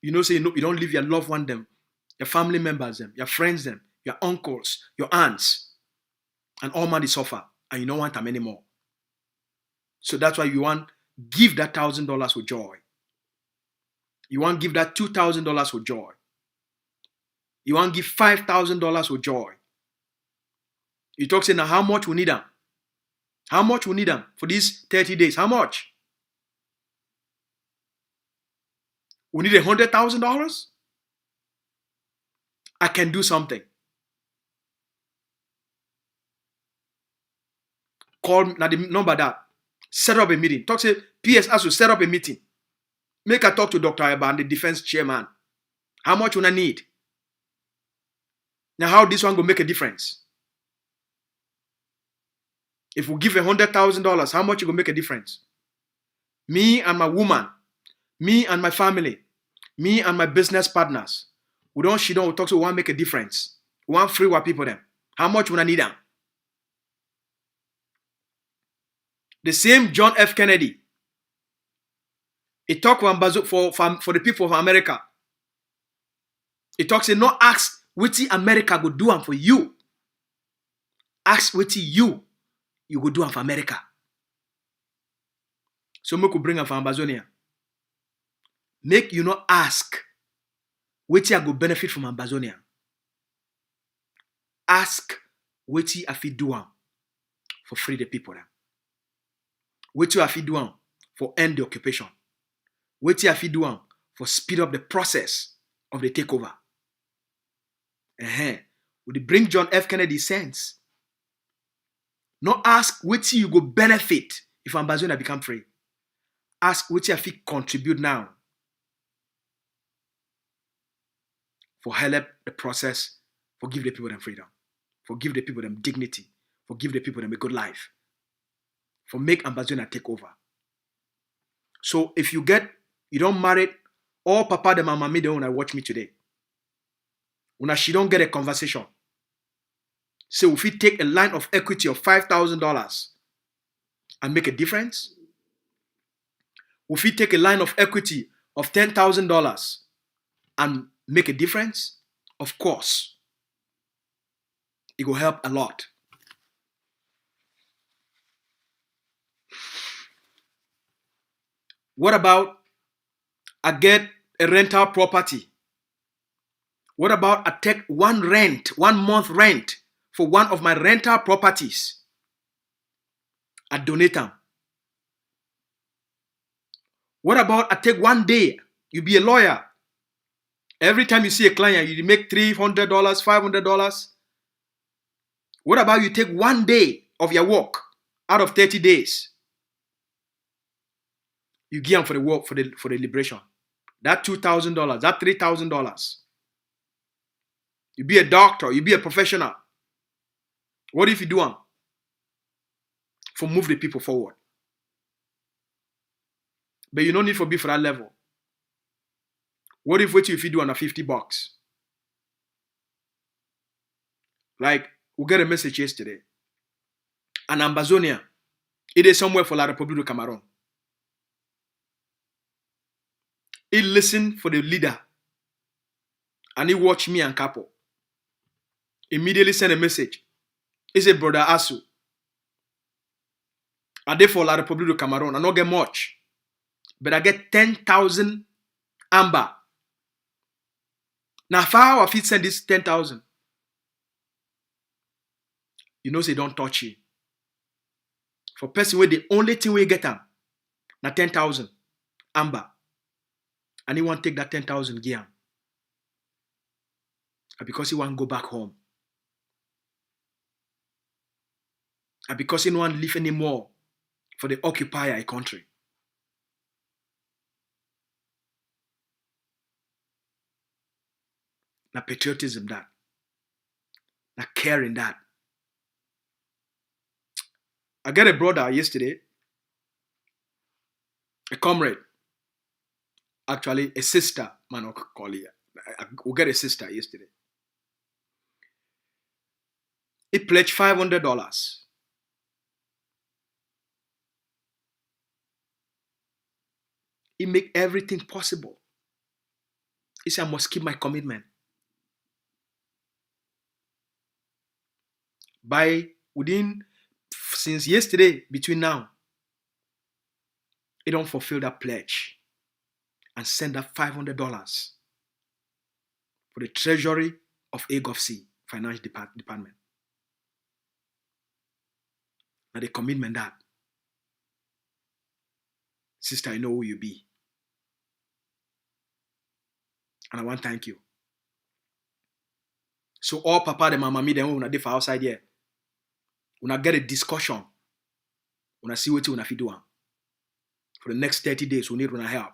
A: You know, say you don't leave your loved one them, your family members them, your friends them, your uncles, your aunts, and all man they suffer, and you don't want them anymore. So that's why you want give that $1,000 with joy. You want give that $2,000 with joy. You want give $5,000 with joy. You talk say now how much we need them? How much we need them for these 30 days? How much? We need $100,000? I can do something. Call now the number that. Set up a meeting. Talk say PS has to set up a meeting. Make a talk to Dr. Eba and the defense chairman. How much will I need? Now how this one will make a difference? If we give $100,000, how much it will make a difference? Me and my woman, me and my family, me and my business partners. We don't talk so we want to make a difference. We want free our people them. How much will I need them? The same John F. Kennedy. He talked for the people of America. He talks, not ask what America go do for you. Ask what you go do for America. So we could bring them for Ambazonia. Make you not ask what you go benefit from Ambazonia. Ask what you have to do for free the people. What you have to do for end the occupation. What you have to do for speed up the process of the takeover. Would it bring John F. Kennedy sense? Not ask what you go benefit if Ambazonia become free. Ask what you have to contribute now for help the process, for give the people them freedom, for give the people them dignity, for give the people them a good life, for make Ambazonian take over. So if you don't marry, all papa them and mommy don't watch me today. When she don't get a conversation. So if we take a line of equity of $5,000 and make a difference, if we take a line of equity of $10,000 and make a difference, of course, it will help a lot. What about I get a rental property? What about I take one month rent for one of my rental properties? I donate them. What about I take one day? You be a lawyer. Every time you see a client, you make $300, $500. What about you take one day of your work out of 30 days? You give them for the work, for the liberation. That $2,000, that $3,000. You be a doctor, you be a professional. What if you do them? For move the people forward. But you don't need for be for that level. What if you do on a $50? Like, we get a message yesterday. An Ambazonian, it is somewhere for La République du Cameroun. He listened for the leader. And he watched me and Capo. Immediately sent a message. He said, Brother Asu, I dey for La Republic of Cameroun. I don't get much. But I get 10,000 amber. Now, how I fit send this 10,000? You know, say don't touch it. For person where the only thing we get them, na 10,000 amber. And he want to take that 10,000 gear. And because he want to go back home. And because he don't want to live anymore for the occupier a country. Na patriotism that. Na caring that. I got a brother yesterday, a comrade, actually a sister, man, I'll call it. We got a sister yesterday. He pledged $500. He make everything possible. He said, I must keep my commitment. Since yesterday, between now, he don't fulfill that pledge and send that $500 for the treasury of AGOFC, Financial Department. Now the commitment that, sister, I know who you be. And I want to thank you. So all papa, the mama, me, them when they for outside here, when I get a discussion, when I see what you want to do for the next 30 days, we need to help.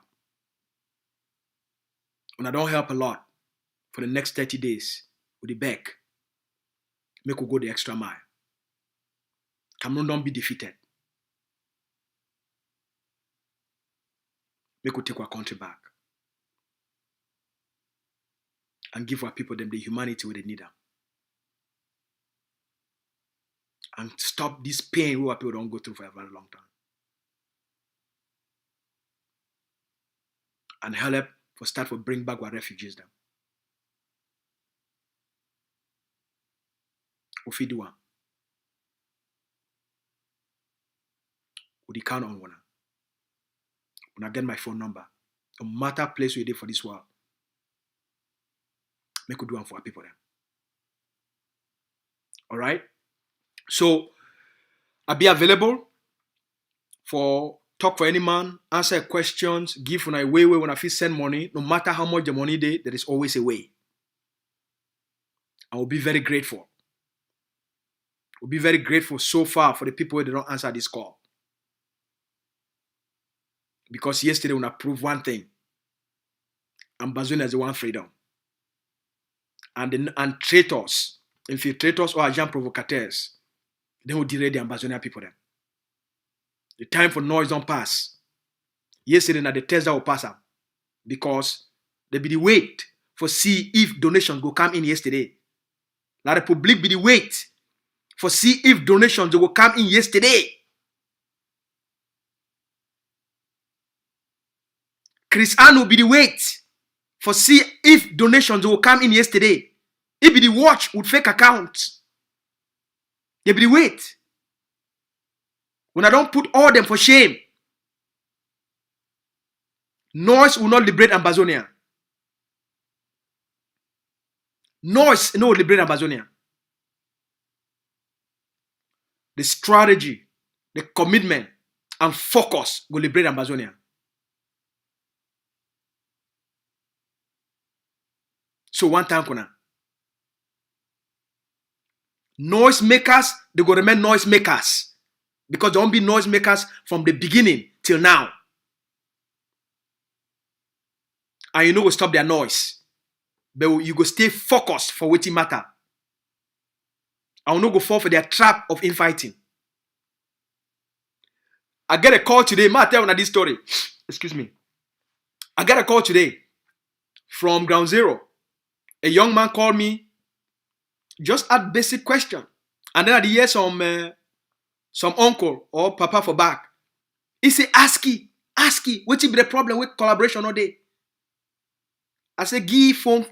A: When I don't help a lot, for the next 30 days, with the back, make we go the extra mile. Cameroun don't be defeated. Make we take our country back. And give our people them the humanity where they need them. And stop this pain where people don't go through for a very long time. And help for bring back our refugees them. If we do one, we count on one. When I get my phone number, no matter place we did for this world, make we do one for our people then. All right. So I'll be available for talk for any man, answer questions, give when I way when I feel send money. No matter how much the money there is always a way. I will be very grateful. We'll be very grateful so far for the people who don't answer this call. Because yesterday when I proved one thing, Ambazonian is the one freedom. And traitors, infiltrators or agent provocateurs, they will derail the Ambazonian people then. The time for noise don't pass. Yesterday na the test that will pass up. Because they be the wait for see if donations go come in yesterday. La Republic be the wait for see if donations will come in yesterday. Chris Ann will be the wait for see if donations will come in yesterday. It be the watch with fake accounts. They be the wait. When I don't put all them for shame, noise will not liberate Ambazonian. Noise no liberate Ambazonian. The strategy, the commitment, and focus will liberate Ambazonian. So one time, noise makers, they go remain noise makers. Because they won't be noise makers from the beginning till now. And you know, go stop their noise. But you go stay focused for what it matter. I will not go fall for their trap of infighting. I get a call today. Ma tell you this story. Excuse me. I get a call today from Ground Zero. A young man called me. Just ask basic question. And then I hear some uncle or papa for back. He say, ask what be the problem with collaboration all day? I say, phone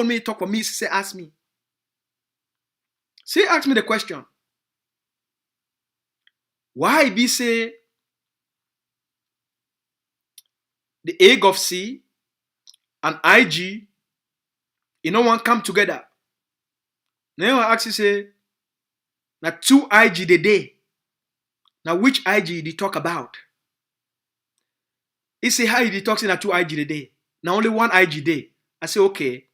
A: me, talk for me, say, ask me. Say, ask me the question. Why be say the egg of C and IG, you know, one come together? Now I ask you, say, now 2 IG the day. Now which IG they talk about? He say, how you talk say na 2 IG the day? Now only 1 IG day. I say, okay.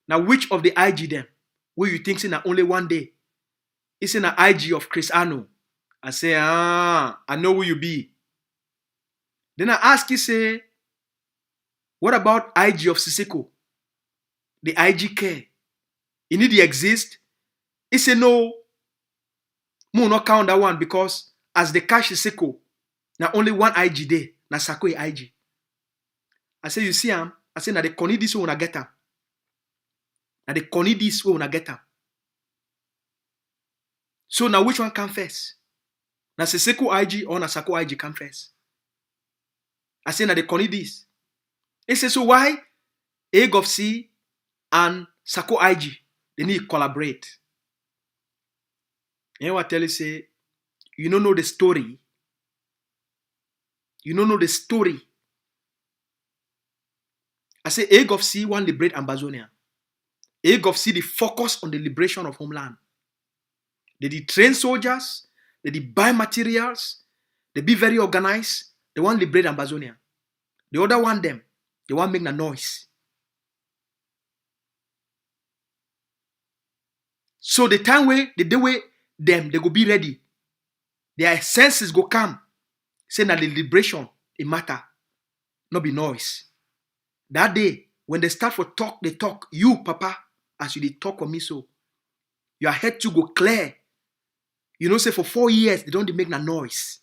A: Now which of the IG them? Where you think say na only 1 day? He say na IG of Chris Ano. I say, I know who you be. Then I ask you, say, what about IG of Siseko? The IG care. You need to exist? He say, no. Mo not count that one because as the cash Siseko, na only 1 IG day. Na Sako IG. I say, you see him? I say, na the Connie this way when I get him. Na the Connie this way when I get him. So now which one come first? Na Siseko IG or na Sako IG come first? I say, na the Connie this. He say, so why egg of C and Sako IG, they need to collaborate? You know what I tell you, say, you don't know the story. You don't know the story. I say, egg of C want to liberate Ambazonian. Egg of C, they focus on the liberation of homeland. They did train soldiers, they did buy materials, they be very organized, they want to liberate Ambazonian. The other one them, they want to make a noise. So the time where the day where them, they go be ready. Their senses go come. Say that the liberation, it matter. Not be noise. That day, when they start for talk, they talk. You, Papa, as you did talk for me so, your head to go clear. You know, say for 4 years, they don't make no noise.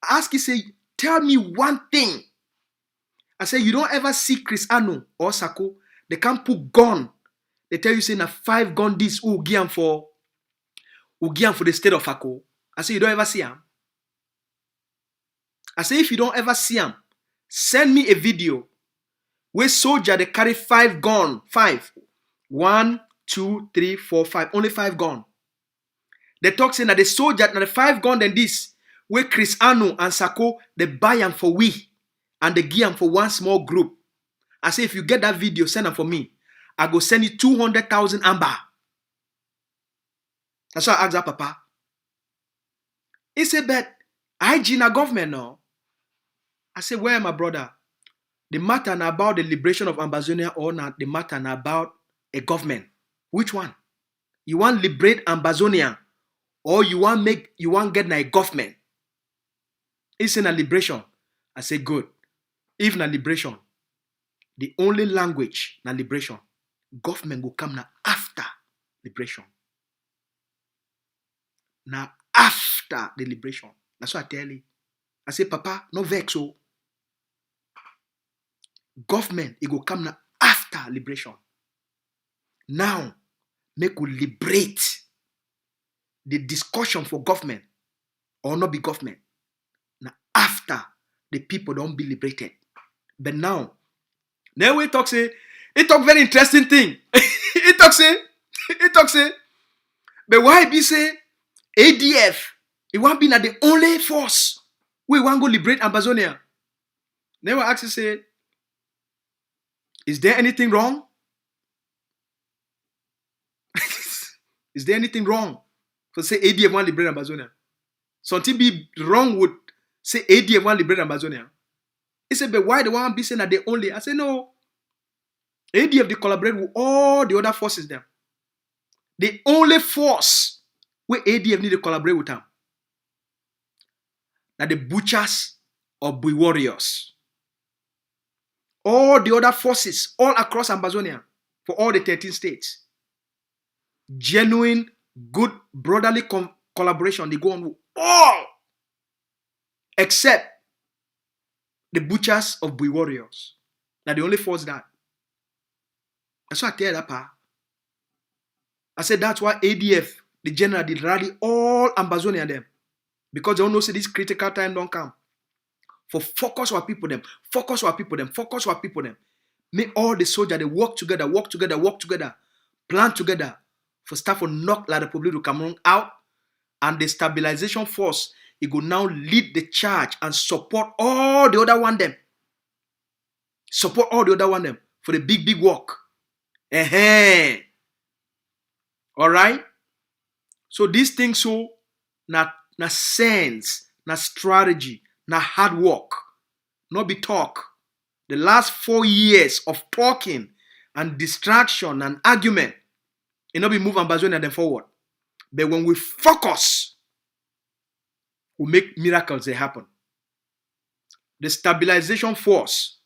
A: I ask you, say, tell me one thing. I say, you don't ever see Chris Ano or Sako. They can't put gun. They tell you, say, na 5 gun this, who give for the state of Ako. I say, you don't ever see him. I say, if you don't ever see him, send me a video where soldier, they carry 5 gun. 5. 1, 2, 3, 4, 5. Only 5 gun. They talk saying that the soldier, now the 5 gun than this, where Chris Ano and Sako, they buy them for we. And they give them for one small group. I say, if you get that video, send them for me. I go send you 200,000 amber. That's why I asked that Papa. He said, but IG na government now. I said, where my brother? The matter na about the liberation of Ambazonia or not the matter na about a government. Which one? You want liberate Ambazonia or you want get na a government? It's in a liberation. I say, good. If na liberation, the only language na liberation, government will come now after liberation. Now after the liberation. That's what I tell you. I say, Papa, no vex so. Government, it will come now after liberation. Now, make we liberate the discussion for government or not be government. Now after the people don't be liberated. But now we talk say, it talk very interesting thing. it talk say, but why be say ADF, it won't be not the only force we want to go liberate Ambazonia. Never ask you say, is there anything wrong? Is there anything wrong for say ADF want to liberate Ambazonia? Something be wrong with say ADF want to liberate Ambazonia? He said, but why the one be saying that they only? I say, no. ADF, they collaborate with all the other forces them. The only force where ADF need to collaborate with them. Now the butchers or Bui warriors. All the other forces, all across Ambazonia, for all the 13 states. Genuine, good, brotherly collaboration, they go on with all. Except the butchers of Bui warriors. Now the only force that. That's why I tell that part. I said that's why ADF, the general, did rally all Ambazonia them. Because they don't know say this critical time don't come. For focus our people them. Focus our people them. Focus our people them. Make all the soldiers, they work together, plan together for start to knock La République du Cameroun out, and the stabilization force, it will now lead the charge and support all the other one them. Support all the other one them for the big work. All right? So these things so na sense, na strategy, na hard work, not be talk. The last 4 years of talking and distraction and argument, it not be move Ambazonian them forward. But when we focus, we make miracles they happen. The stabilization force,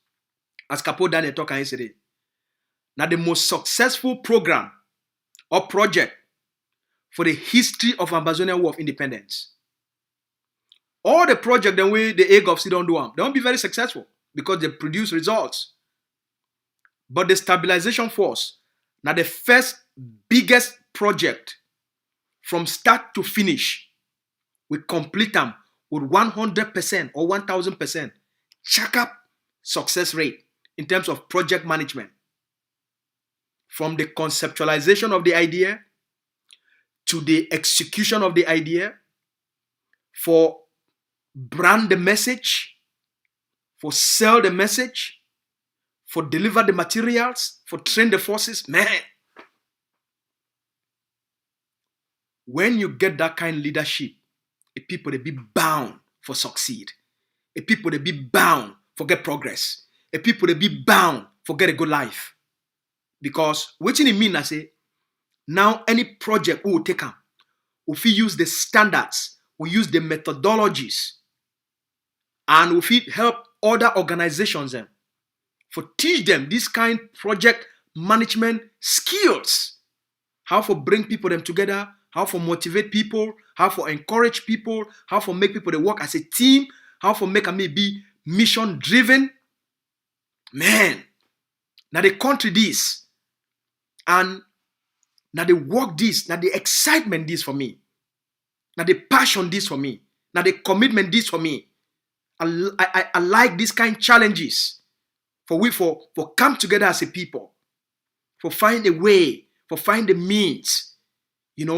A: as Capo Daniel talk yesterday, now the most successful program or project for the history of Ambazonian War of Independence. All the project the way the AGOVC don't do them, they won't be very successful because they produce results. But the stabilization force, now the first biggest project from start to finish, we complete them with 100% or 1000% check up success rate in terms of project management. From the conceptualization of the idea to the execution of the idea, for brand the message, for sell the message, for deliver the materials, for train the forces. Man, when you get that kind of leadership, a people they be bound for succeed. A people they be bound for get progress. A people they be bound for get a good life. Because what it mean I say, now any project we will take them, if we use the standards, we use the methodologies, and if we help other organizations them for teach them this kind of project management skills, how to bring people them together, how to motivate people, how to encourage people, how to make people they work as a team, how to make them be mission driven. Man, now the country this, and now the work this, now the excitement this for me, now the passion this for me, now the commitment this for me. I like these kind of challenges for we for come together as a people, for find a way, for find the means,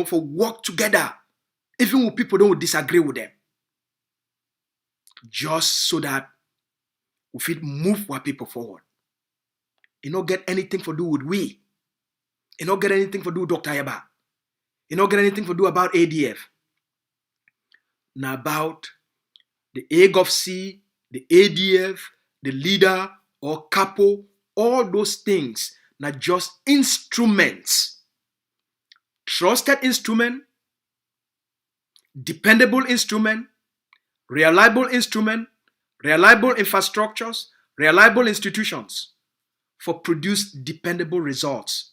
A: for work together, even when people don't disagree with them, just so that we fit move our people forward. You don't get anything to do with we. You don't get anything to do with Dr. Yaba. You don't get anything to do about ADF. Now about the AGOVC, the ADF, the leader or capo, all those things not just instruments. Trusted instrument, dependable instrument, reliable infrastructures, reliable institutions for produce dependable results.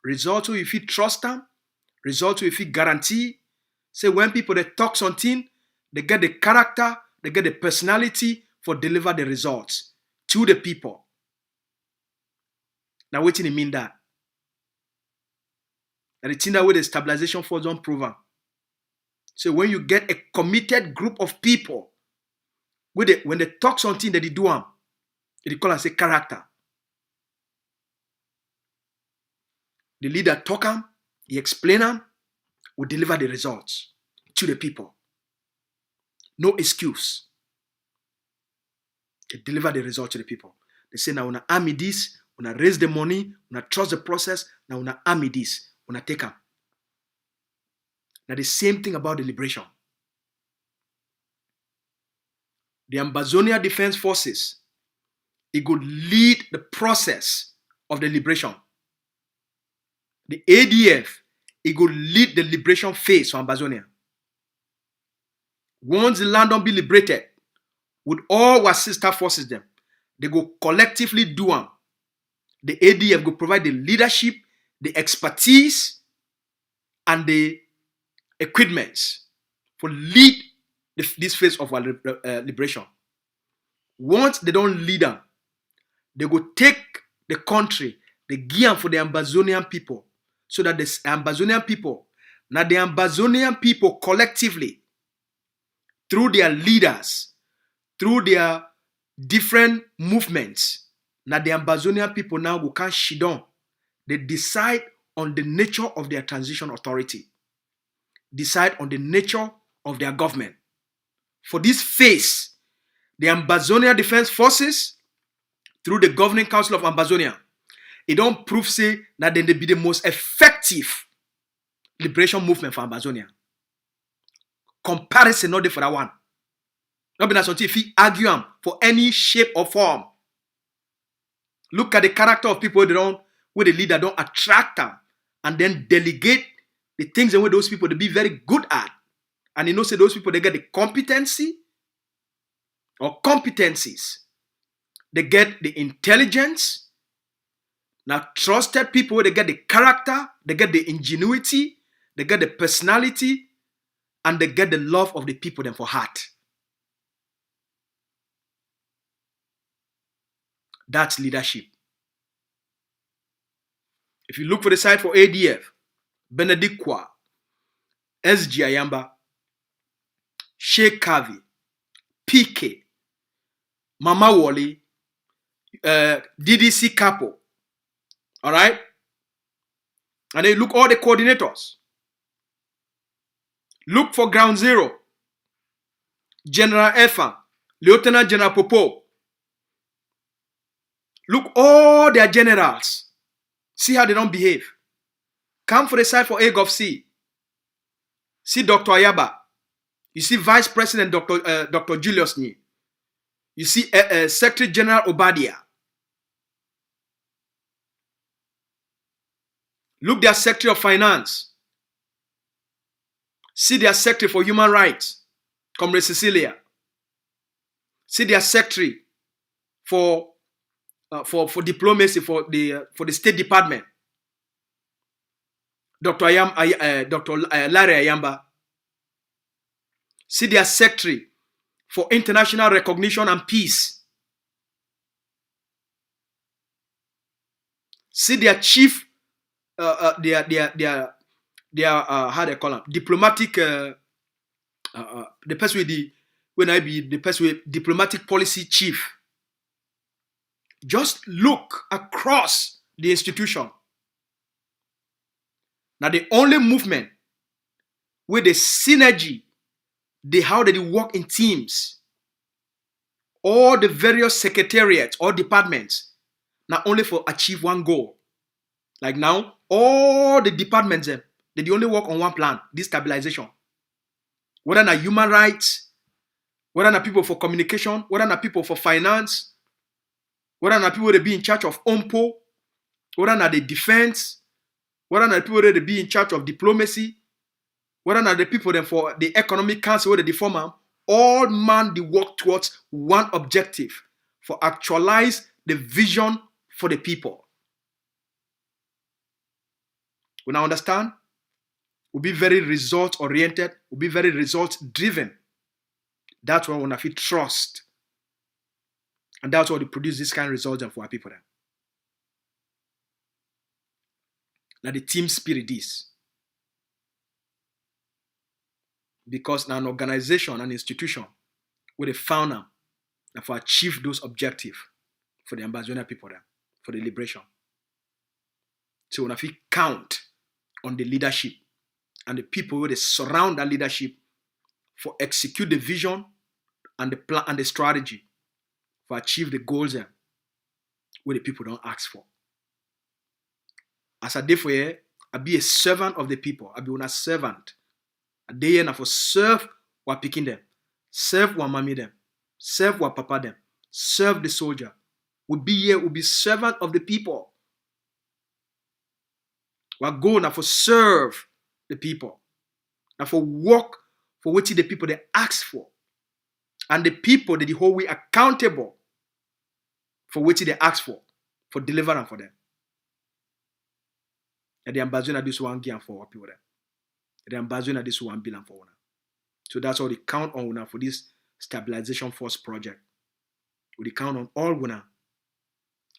A: Results if you trust them, results if you guarantee. Say when people they talk something, they get the character, they get the personality for deliver the results to the people. Now what do you mean that? And the thing that with the stabilization force don't prove them. So when you get a committed group of people, when they talk something that they do them, they call it a character. The leader talk them, he explain them, will deliver the results to the people. No excuse. They deliver the result to the people. They say, now, una army this, una raise the money, una trust the process, now, una army this, una take them. Now, the same thing about the liberation. The Ambazonian Defense Forces, it could lead the process of the liberation. The ADF, it could lead the liberation phase for Ambazonia. Once the land don't be liberated, with all our sister forces them, they go collectively do them. The ADF go provide the leadership, the expertise, and the equipments for lead this phase of our liberation. Once they don't lead them, they go take the country, they give them for the Ambazonian people, so that the Ambazonian people, now the Ambazonian people collectively, through their leaders, through their different movements, Now the Ambazonian people now who can't shidon. They decide on the nature of their transition authority. Decide on the nature of their government. For this phase, the Ambazonian Defense Forces, through the Governing Council of Ambazonia, it don't prove say that they be the most effective liberation movement for Ambazonia. Comparison not there for that one. Not be something if he argue them for any shape or form. Look at the character of people where the leader don't attract them and then delegate the things and where those people they be very good at. And you know, say those people they get the competency or competencies. They get the intelligence. Now, trusted people, they get the character, they get the ingenuity, they get the personality, and they get the love of the people them for heart. That's leadership. If you look for the side for ADF, Benedict Kwa, SG Ayamba, Sheikh Kavi, PK, Mama Wally, DDC Capo, all right? And then look all the coordinators. Look for Ground Zero, General Efa, Lieutenant General Popo. Look all their generals. See how they don't behave. Come for the side for AGOVC. See Dr. Ayaba. You see Vice President Dr. Julius Nye. You see Secretary General Obadia. Look their Secretary of Finance. See their Secretary for Human Rights, Comrade Cecilia. See their Secretary for diplomacy for the State Department, Dr. Larry Ayamba. See their Secretary for International Recognition and Peace. See their Chief, how they call them, diplomatic, the person with the diplomatic policy chief. Just look across the institution. Now the only movement with the synergy, how they work in teams, all the various secretariats or departments, not only for achieve one goal. Like now, all the departments, they only work on one plan, destabilization. Whether not human rights, whether not people for communication, whether not people for finance, whether not people that be in charge of OMPO, whether not the defense, whether not people that be in charge of diplomacy, whether not the people that for the economic council or the former, all man they work towards one objective for actualize the vision for the people. We now understand? We'll be very result oriented, we'll be very result driven. That's why we want to feel trust. And that's why they produce this kind of results for our people. Now the team spirit is. Because now an organization, an institution, where they found them and for achieve those objectives for the Ambazonian people there, for the liberation. So when I feel count on the leadership and the people where they surround that leadership for execute the vision and the plan and the strategy for achieve the goals there where the people don't ask for. As I did for you, I be a servant of the people. I be one servant. A day here for serve what picking them, serve what mommy them, serve what papa them, serve the soldier. We be here, we be servant of the people. We are going now for serve the people. Now for work for what the people they ask for. And the people that the whole way accountable for what they ask for deliverance for them. And the Ambazonian this one give for our people there. The Ambazonian this one bill for one. So that's all they count on now for this stabilization force project. We count on all one.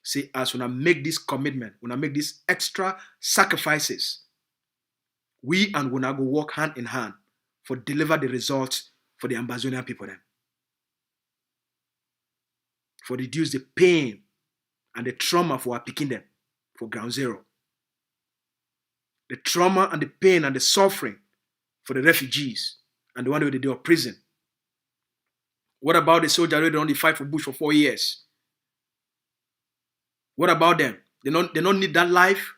A: Say as we make this commitment, we make these extra sacrifices. We and we go work hand in hand for deliver the results for the Ambazonian people then. For reduce the pain and the trauma for our picking them for ground zero. The trauma and the pain and the suffering for the refugees and the one who they do of prison. What about the soldiers who don't fight for Bush for 4 years? What about them? They don't need that life.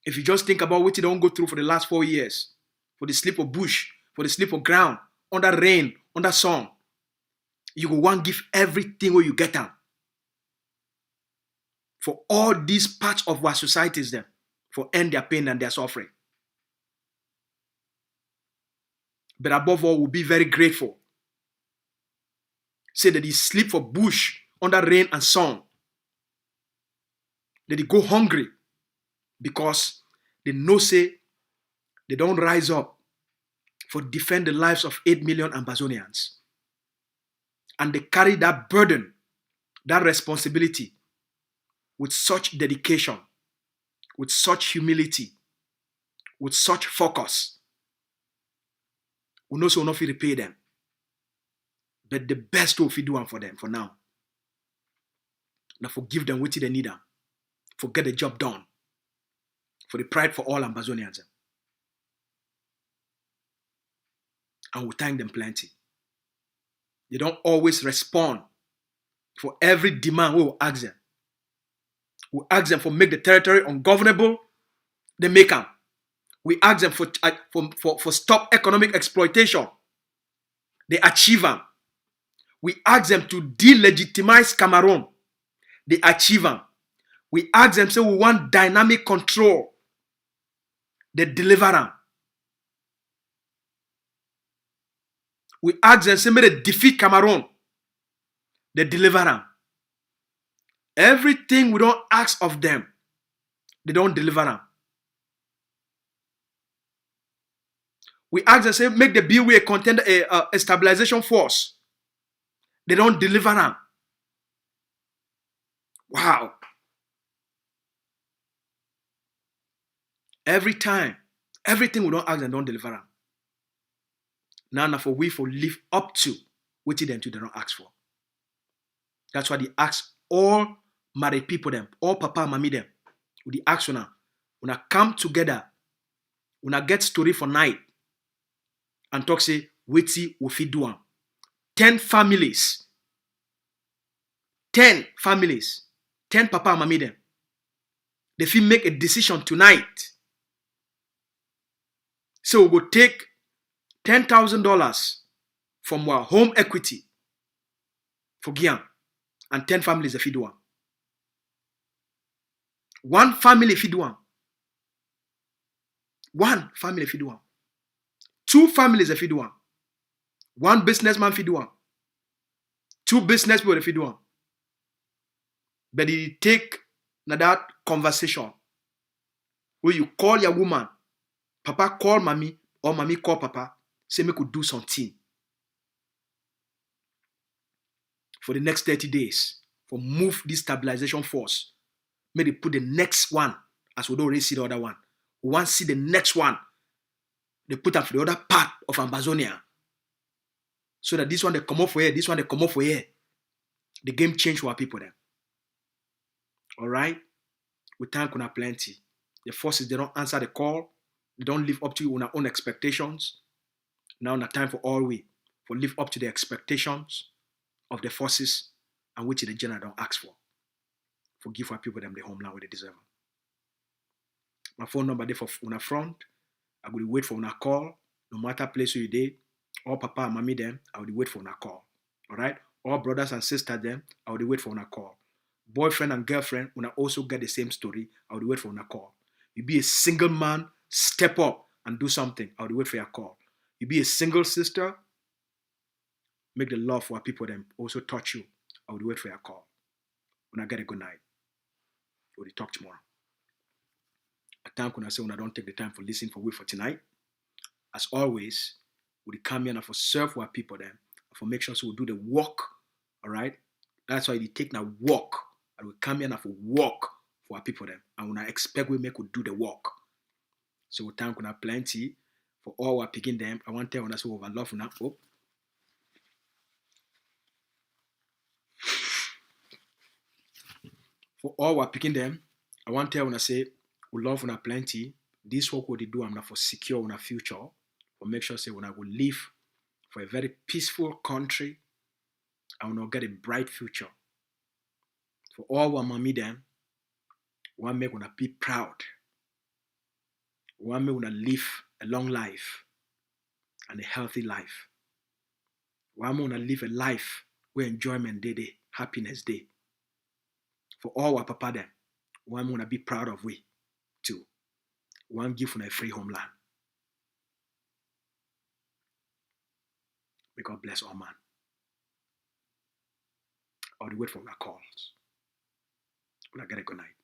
A: If you just think about what they don't go through for the last 4 years, for the sleep of bush, for the sleep of ground, under rain, under sun, you go want give everything where you get them. For all these parts of our societies them, for end their pain and their suffering. But above all, we'll be very grateful. Say that they sleep for bush, under rain and sun. That they go hungry because they know say they don't rise up for defend the lives of 8 million Ambazonians. And they carry that burden, that responsibility with such dedication, with such humility, with such focus. We know so enough to repay them. But the best way we do them for them for now. Now forgive them what they need them. For get the job done. For the pride for all Ambazonians. And we thank them plenty. They don't always respond for every demand we will ask them. We ask them for make the territory ungovernable, they make them. We ask them for stop economic exploitation, they achieve them. We ask them to delegitimize Cameroun, they achieve them. We ask them, say we want dynamic control, they deliver them. We ask them, say, may they defeat Cameroun. They deliver them. Everything we don't ask of them, they don't deliver them. We ask them, say, make the bill a contender, a stabilization force. They don't deliver them. Wow. Every time, everything we don't ask them, don't deliver them. Now for we for live up to what them to they don't ask for. That's why they ask all married people them, all papa and mommy them. We ask when come together, when get story for night and talk say wait we fit do 10 families, 10 papa and mommy them. They fit make a decision tonight. So we go take $10,000 from our home equity for Guian and 10 families if you do one. One family if you do one. One family if you do one. 2 families if you do one. One businessman if you do one. 2 business people if you do one. But you take that conversation where you call your woman, papa call mommy, or mommy call papa, say me could do something for the next 30 days for move this stabilization force. May they put the next one as we don't already see the other one. We want to see the next one. They put up for the other part of Ambazonia. So that this one they come up for here, this one they come up for here. The game change for our people then. Alright? We thank you plenty. The forces, they don't answer the call. They don't live up to your own expectations. Now it's time for all we for live up to the expectations of the forces and which the general don't ask for. Forgive our people them the homeland where they deserve. My phone number there for una front. I will wait for una call. No matter place where you did, all papa and mommy them, I will wait for una call. Alright? All brothers and sisters them, I will wait for una call. Boyfriend and girlfriend, una also get the same story, I will wait for una call. You be a single man, step up and do something, I will wait for your call. You be a single sister, make the love for our people them also touch you, I will wait for your call. When I get a good night, we'll talk tomorrow. I thank when I say when I don't take the time for listening for we for tonight. As always, we'll come here and for serve our people them, for make sure so we'll do the work. Alright? That's why they take now work. And we come here and for work for our people them. And when I expect we make we do the work. So we thank you plenty for all our picking them. I want to tell you we have love now. Oh. For all we're picking them, I want to tell when I say we love una plenty. This work we do, I'm not for secure on a future, for make sure say when I will live for a very peaceful country, I will not get a bright future. For all we mommy them, we want make una be proud. We want make una live a long life and a healthy life. We want una live a life where enjoyment day, happiness day. For all our papa them, we want una be proud of we too. We want give una a free homeland. May God bless all man. Or the wait for our calls. We'll get a good night.